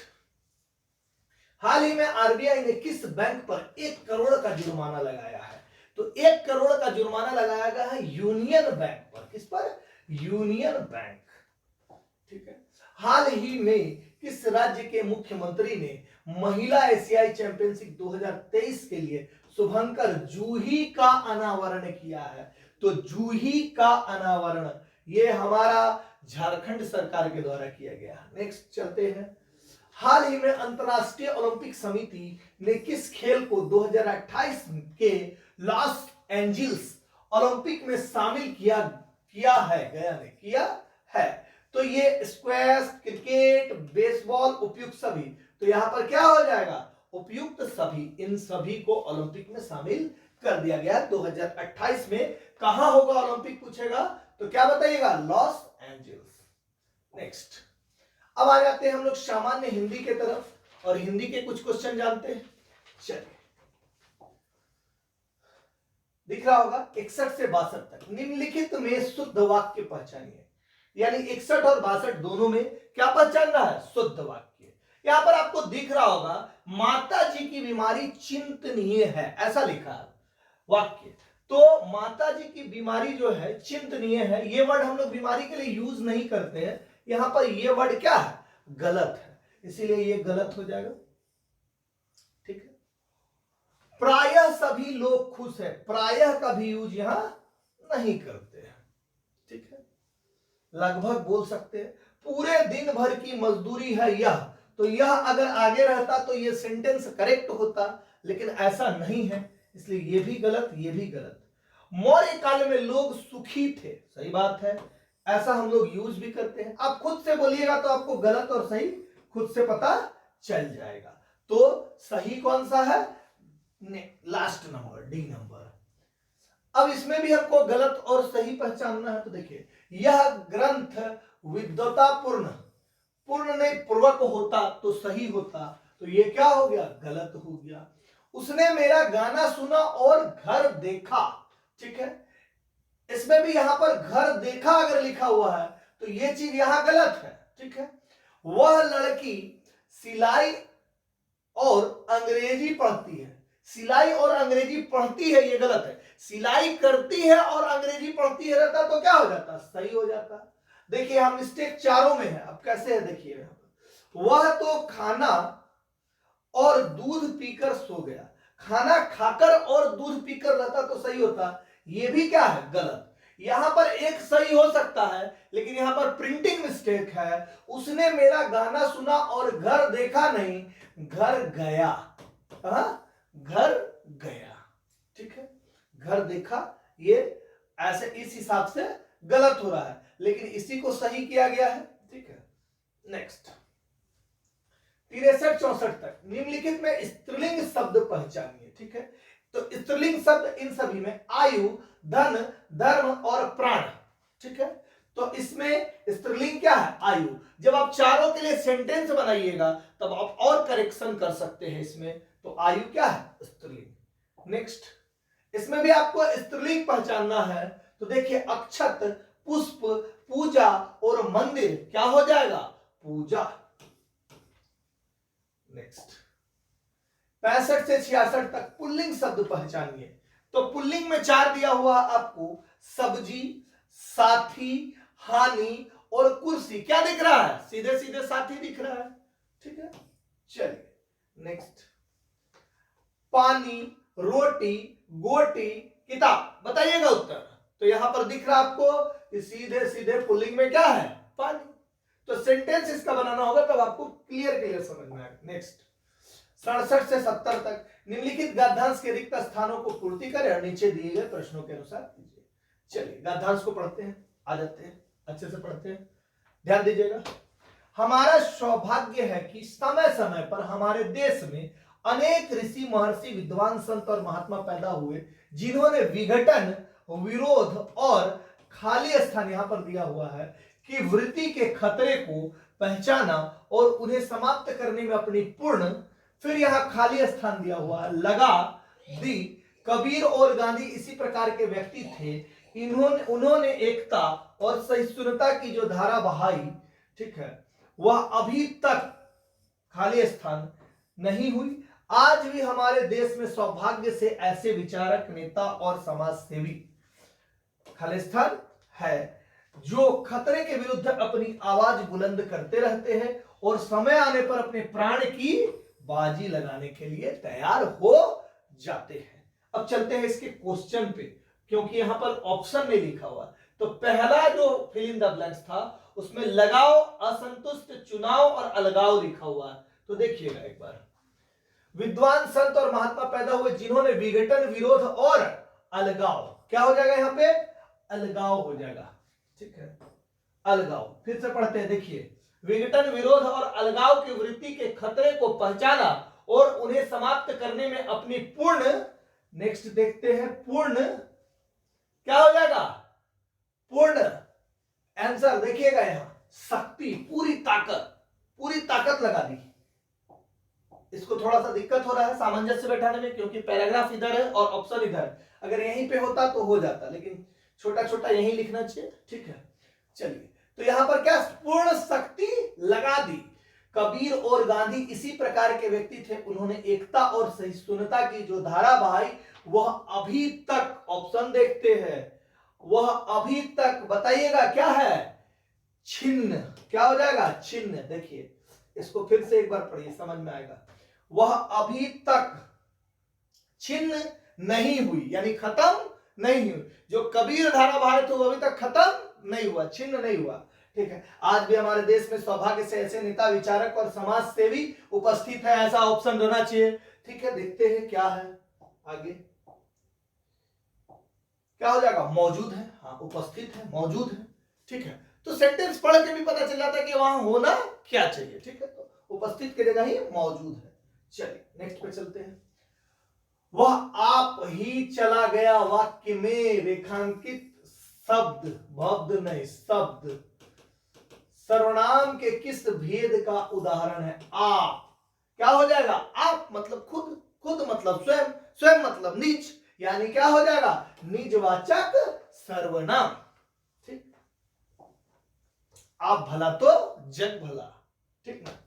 [SPEAKER 2] हाल ही में आरबीआई ने किस बैंक पर 1 करोड़ का जुर्माना लगाया है? तो 1 करोड़ का जुर्माना लगाया गया है यूनियन बैंक पर। किस पर? Union bank. ठीक है, हाल ही में किस राज्य के मुख्यमंत्री ने महिला एशियाई चैंपियनशिप 2023 के लिए शुभंकर जूही का अनावरण किया है? तो जूही का अनावरण ये हमारा झारखंड सरकार के द्वारा किया गया। नेक्स्ट चलते हैं। हाल ही में अंतरराष्ट्रीय ओलंपिक समिति ने किस खेल को 2028 के लॉस एंजिल्स ओलंपिक में शामिल किया है? तो ये स्क्वैश, क्रिकेट, बेसबॉल, उपयुक्त सभी। तो यहां पर क्या हो जाएगा? उपयुक्त सभी। इन सभी को ओलंपिक में शामिल कर दिया गया। 2028 में कहां होगा ओलंपिक पूछेगा तो क्या बताइएगा? Los Angeles. नेक्स्ट, अब आ जाते हैं हम लोग सामान्य हिंदी के तरफ, और हिंदी के कुछ क्वेश्चन जानते हैं। चलिए, दिख रहा होगा 61 से 62 तक। निम्नलिखित में शुद्ध वाक्य पहचानिए। यानी 61 और 62 दोनों में क्या पहचानना है? शुद्ध वाक्य। यहां पर आपको दिख रहा होगा माता जी की बीमारी चिंतनीय है, ऐसा लिखा है वाक्य। तो माता जी की बीमारी जो है चिंतनीय है, ये वर्ड हम लोग बीमारी के लिए यूज नहीं करते हैं, यहां पर ये वर्ड क्या है, गलत है, इसीलिए ये गलत हो जाएगा। ठीक है, प्रायः सभी लोग खुश है, प्रायः का भी यूज यहां नहीं करते हैं। ठीक है, लगभग बोल सकते हैं। पूरे दिन भर की मजदूरी है यह, तो यह अगर आगे रहता तो यह सेंटेंस करेक्ट होता, लेकिन ऐसा नहीं है, इसलिए ये भी गलत, ये भी गलत। मौर्य काल में लोग सुखी थे, सही बात है, ऐसा हम लोग यूज भी करते हैं। आप खुद से बोलिएगा तो आपको गलत और सही खुद से पता चल जाएगा। तो सही कौन सा है, लास्ट नंबर, डी नंबर। अब इसमें भी हमको गलत और सही पहचानना है, तो देखिए यह ग्रंथ विद्वतापूर्ण, पूर्ण नहीं पूर्वक होता तो सही होता, तो ये क्या हो गया, गलत हो गया। उसने मेरा गाना सुना और घर देखा, ठीक है, इसमें भी यहां पर घर देखा अगर लिखा हुआ है तो ये चीज यहां गलत है। ठीक है, वह लड़की सिलाई और अंग्रेजी पढ़ती है, सिलाई और अंग्रेजी पढ़ती है, ये गलत है। सिलाई करती है और अंग्रेजी पढ़ती है रहता तो क्या हो जाता, सही हो जाता। देखिए हम मिस्टेक चारों में है, अब कैसे है देखिए यहां पर, वह तो खाना और दूध पीकर सो गया, खाना खाकर और दूध पीकर रहता तो सही होता, ये भी क्या है, गलत। यहां पर एक सही हो सकता है, लेकिन यहां पर प्रिंटिंग मिस्टेक है। उसने मेरा गाना सुना और घर देखा नहीं, घर गया, घर गया। ठीक है, घर देखा ये ऐसे इस हिसाब से गलत हो रहा है, लेकिन इसी को सही किया गया है। ठीक है, नेक्स्ट 63-64 तक निम्नलिखित में स्त्रीलिंग शब्द पहचानिए। ठीक है, तो स्त्रीलिंग शब्द इन सभी में आयु, धन, धर्म और प्राण। ठीक है, तो इसमें स्त्रीलिंग क्या है, आयु। जब आप चारों के लिए सेंटेंस बनाइएगा तब आप और करेक्शन कर सकते हैं इसमें, तो आयु क्या है, स्त्रीलिंग। नेक्स्ट, इसमें भी आपको स्त्रीलिंग पहचानना है, तो देखिए अक्षत, पुष्प, पूजा और मंदिर क्या हो जाएगा, पूजा। नेक्स्ट 65 से 66 तक पुल्लिंग शब्द पहचानिए। तो पुल्लिंग में 4 दिया हुआ आपको, सब्जी, साथी, हानि और कुर्सी। क्या दिख रहा है, सीधे सीधे साथी दिख रहा है। ठीक है, चलिए नेक्स्ट, पानी, रोटी, गोटी, किताब, बताइएगा उत्तर। तो यहां पर दिख रहा आपको कि सीधे सीधे पुल्लिंग में क्या है, पानी। तो सेंटेंस इसका बनाना होगा तब आपको क्लियर समझना है। नेक्स्ट 67 से 70 तक निम्नलिखित गद्यांश के रिक्त स्थानों को पूर्ति करें और नीचे दिए गए प्रश्नों के अनुसार कीजिए। चलिए गद्यांश को पढ़ते हैं, आ जाते हैं, अच्छे से पढ़ते हैं, ध्यान दीजिएगा। हमारा सौभाग्य है कि समय समय पर हमारे देश में अनेक ऋषि, महर्षि, विद्वान, संत और महात्मा पैदा हुए, जिन्होंने विघटन, विरोध और खाली स्थान, यहां पर दिया हुआ है, कि वृत्ति के खतरे को पहचाना और उन्हें समाप्त करने में अपनी पूर्ण, फिर यहां खाली स्थान दिया हुआ है, लगा दी। कबीर और गांधी इसी प्रकार के व्यक्ति थे। उन्होंने एकता और सहिष्णुता की जो धारा बहाई, ठीक है, वह अभी तक खाली स्थान नहीं हुई। आज भी हमारे देश में सौभाग्य से ऐसे विचारक, नेता और समाज सेवी खाली स्थान है, जो खतरे के विरुद्ध अपनी आवाज बुलंद करते रहते हैं और समय आने पर अपने प्राण की बाजी लगाने के लिए तैयार हो जाते हैं। अब चलते हैं इसके क्वेश्चन पे, क्योंकि यहां पर ऑप्शन में लिखा हुआ। तो पहला जो फिल इन द ब्लैंक्स था उसमें लगाओ, असंतुष्ट, चुनाव और अलगाव लिखा हुआ है। तो देखिएगा एक बार, विद्वान, संत और महात्मा पैदा हुए, जिन्होंने विघटन, विरोध और अलगाव, क्या हो जाएगा यहां पे, अलगाव हो जाएगा। ठीक है, अलगाव, फिर से पढ़ते हैं, देखिए, विघटन, विरोध और अलगाव की वृत्ति के खतरे को पहचाना और उन्हें समाप्त करने में अपनी पूर्ण, नेक्स्ट देखते हैं, पूर्ण क्या हो जाएगा, पूर्ण आंसर देखिएगा यहां, शक्ति, पूरी ताकत लगा दी। इसको थोड़ा सा दिक्कत हो रहा है सामंजस्य बैठाने में, क्योंकि पैराग्राफ इधर है और ऑप्शन इधर। अगर यहीं पे होता तो हो जाता, लेकिन छोटा छोटा यहीं लिखना चाहिए। ठीक है, चलिए, तो यहां पर क्या, पूर्ण शक्ति लगा दी। कबीर और गांधी इसी प्रकार के व्यक्ति थे। उन्होंने एकता और सहिष्णुता की जो धारा बहाई वह अभी तक, ऑप्शन देखते हैं, वह अभी तक बताइएगा क्या है, छिन्न। क्या हो जाएगा, छिन्न। देखिए इसको फिर से एक बार पढ़िए, समझ में आएगा। वह अभी तक छिन्न नहीं हुई, यानी खत्म नहीं हुई। जो कबीर धारा बहाए थे वो अभी तक खत्म नहीं हुआ, छिन्न नहीं हुआ। ठीक है, आज भी हमारे देश में सौभाग्य से ऐसे नेता, विचारक और समाज सेवी उपस्थित है, ऐसा ऑप्शन रहना चाहिए। ठीक है, देखते हैं क्या है आगे, क्या हो जाएगा, मौजूद है। हाँ, उपस्थित है, मौजूद है। ठीक है, तो सेंटेंस पढ़ के भी पता चल जाता है कि वहां होना क्या चाहिए। ठीक है, तो उपस्थित की जगह ही मौजूद है। चलिए नेक्स्ट पे चलते हैं। वह आप ही चला गया वाक्य में रेखांकित शब्द, भब्द नहीं शब्द, सर्वनाम के किस भेद का उदाहरण है। आप, क्या हो जाएगा, आप मतलब खुद, खुद मतलब स्वयं, स्वयं मतलब निज, यानी क्या हो जाएगा, निजवाचक सर्वनाम। ठीक, आप भला तो जग भला। ठीक ना।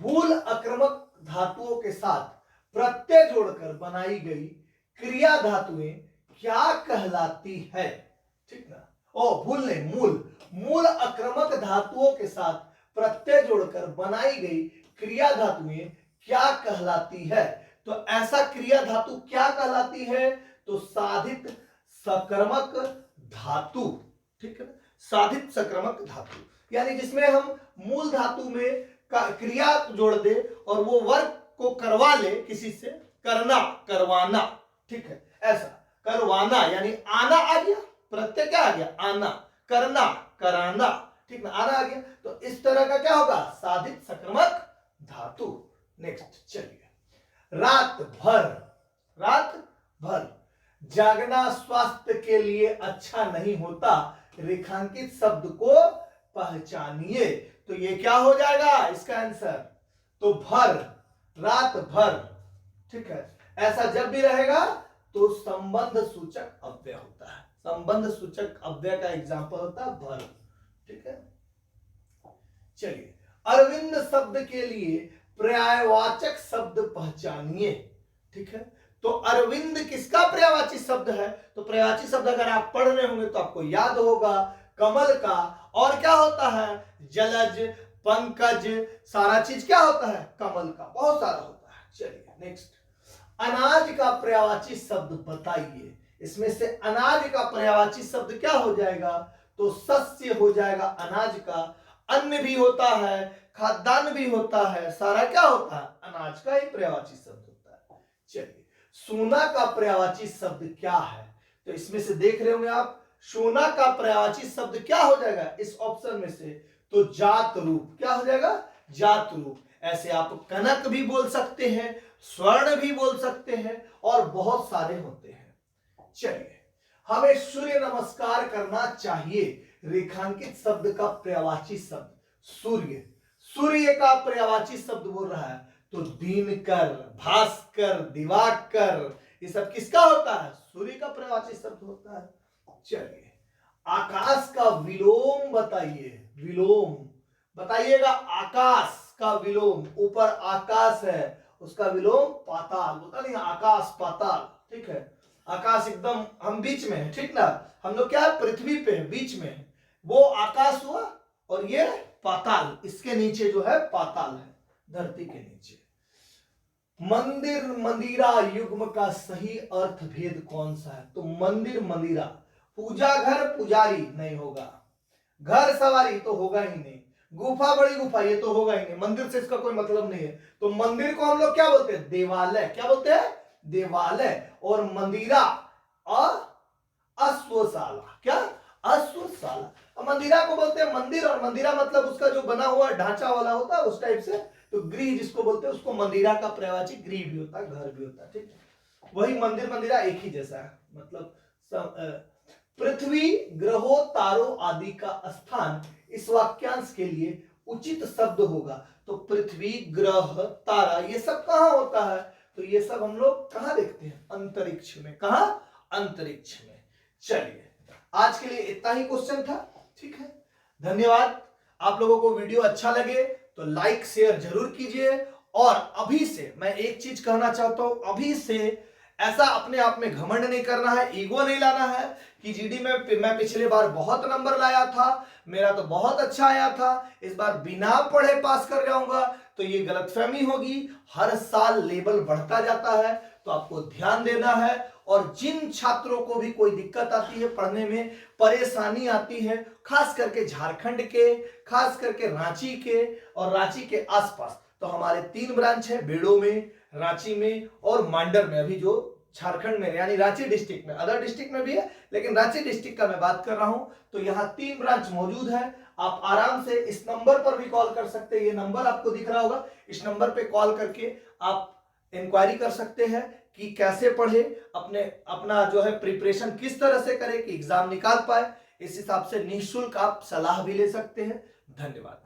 [SPEAKER 2] भूल आक्रामक धातुओं के साथ प्रत्यय जोड़कर बनाई गई क्रिया धातुएं क्या कहलाती है। ठीक ना। ओ भूल नहीं, मूल, मूल आक्रामक धातुओं के साथ प्रत्यय जोड़कर बनाई गई क्रिया धातुएं क्या कहलाती है। तो ऐसा क्रिया धातु क्या कहलाती है, तो साधित सकर्मक धातु। ठीक है, साधित सकर्मक धातु, यानी जिसमें हम मूल धातु में क्रिया जोड़ दे और वो वर्ग को करवा ले किसी से, करना, करवाना। ठीक है, ऐसा करवाना, यानी आना आ गया, प्रत्यय क्या आ गया, आना, करना, कराना। ठीक ना, आना आ गया, तो इस तरह का क्या होगा, साधित सकर्मक धातु। नेक्स्ट चलिए, रात भर, रात भर जागना स्वास्थ्य के लिए अच्छा नहीं होता, रेखांकित शब्द को पहचानिए। तो ये क्या हो जाएगा इसका आंसर, तो भर, रात भर। ठीक है, ऐसा जब भी रहेगा तो संबंध सूचक अव्यय होता है, संबंध सूचक अव्यय का एग्जांपल होता है भर। ठीक है, चलिए, अरविंद शब्द के लिए पर्यायवाचक शब्द पहचानिए। ठीक है, तो अरविंद किसका पर्यायवाची शब्द है, तो पर्यायवाची शब्द अगर आप पढ़ रहे होंगे तो आपको याद होगा कमल का, और क्या होता है, जलज, पंकज, सारा चीज क्या होता है, कमल का, बहुत सारा होता है। चलिए नेक्स्ट, अनाज का पर्यायवाची शब्द बताइए। इसमें से अनाज का पर्यायवाची शब्द क्या हो जाएगा, तो शस्य हो जाएगा अनाज का। अन्न भी होता है, खाद्यान्न भी होता है, सारा क्या होता है, अनाज का ही पर्यायवाची शब्द होता है। चलिए, सोना का पर्यायवाची शब्द क्या है, तो इसमें से देख रहे होंगे आप, सोना का पर्यायवाची शब्द क्या हो जाएगा इस ऑप्शन में से, तो जात रूप। क्या हो जाएगा, जात रूप। ऐसे आप कनक भी बोल सकते हैं, स्वर्ण भी बोल सकते हैं, और बहुत सारे होते हैं। चलिए, हमें सूर्य नमस्कार करना चाहिए, रेखांकित शब्द का पर्यायवाची शब्द सूर्य। सूर्य का पर्यायवाची शब्द बोल रहा है, तो दिनकर, भास्कर, दिवाकर, ये सब किसका होता है, सूर्य का पर्यायवाची शब्द होता है। चलिए, आकाश का विलोम बताइए, विलोम बताइएगा। आकाश का विलोम, ऊपर आकाश है, उसका विलोम पाताल होता नहीं, आकाश पाताल। ठीक है, आकाश एकदम हम बीच में है, ठीक ना, हम लोग क्या पृथ्वी पे बीच में है, वो आकाश हुआ, और ये पाताल, इसके नीचे जो है पाताल है, धरती के नीचे। मंदिर मंदिरा युग्म का सही अर्थ भेद कौन सा है, तो मंदिर मंदिरा, पूजा घर पुजारी नहीं होगा, घर सवारी तो होगा ही नहीं, गुफा बड़ी गुफा ये तो होगा ही नहीं, मंदिर से इसका कोई मतलब नहीं है। तो मंदिर को हम लोग क्या बोलते हैं, देवालय। क्या बोलते हैं, देवालय। और मंदिरा अश्वशाला, क्या, अश्वशाला। मंदिरा को बोलते हैं मंदिर, और मंदिरा मतलब उसका जो बना हुआ ढांचा वाला होता है उस टाइप से। तो गृह जिसको बोलते हैं उसको मंदिरा का पर्यायवाची गृह भी होता है, घर भी होता है। ठीक है, वही मंदिर मंदिरा एक ही जैसा है, मतलब पृथ्वी, ग्रहों, तारों आदि का स्थान इस वाक्यांश के लिए उचित शब्द होगा। तो पृथ्वी, ग्रह, तारा ये सब कहां होता है, तो ये सब हम लोग कहां देखते हैं, अंतरिक्ष में। कहां, अंतरिक्ष में। चलिए, आज के लिए इतना ही क्वेश्चन था। ठीक है, धन्यवाद। आप लोगों को वीडियो अच्छा लगे तो लाइक शेयर जरूर कीजिए। और अभी से मैं एक चीज कहना चाहता हूं, अभी से ऐसा अपने आप में घमंड नहीं करना है, ईगो नहीं लाना है कि जीडी में मैं पिछले बार बहुत नंबर लाया था, मेरा तो बहुत अच्छा आया था, इस बार बिना पढ़े पास कर जाऊंगा, तो ये गलतफहमी होगी। हर साल लेवल बढ़ता जाता है, तो आपको ध्यान देना है। और जिन छात्रों को भी कोई दिक्कत आती है, पढ़ने में परेशानी आती है, खास करके झारखंड के, खास करके रांची के और रांची के आसपास, तो हमारे 3 ब्रांच है, बेड़ो में, रांची में और मांडर में, अभी जो झारखंड में यानी रांची डिस्ट्रिक्ट में, अदर डिस्ट्रिक्ट में भी है लेकिन रांची डिस्ट्रिक्ट का मैं बात कर रहा हूं। तो यहाँ 3 ब्रांच मौजूद है। आप आराम से इस नंबर पर भी कॉल कर सकते हैं, ये नंबर आपको दिख रहा होगा, इस नंबर पे कॉल करके आप इंक्वायरी कर सकते हैं कि कैसे पढ़े, अपना जो है प्रिपरेशन किस तरह से करें कि एग्जाम निकाल पाए। इस हिसाब से निःशुल्क आप सलाह भी ले सकते हैं। धन्यवाद।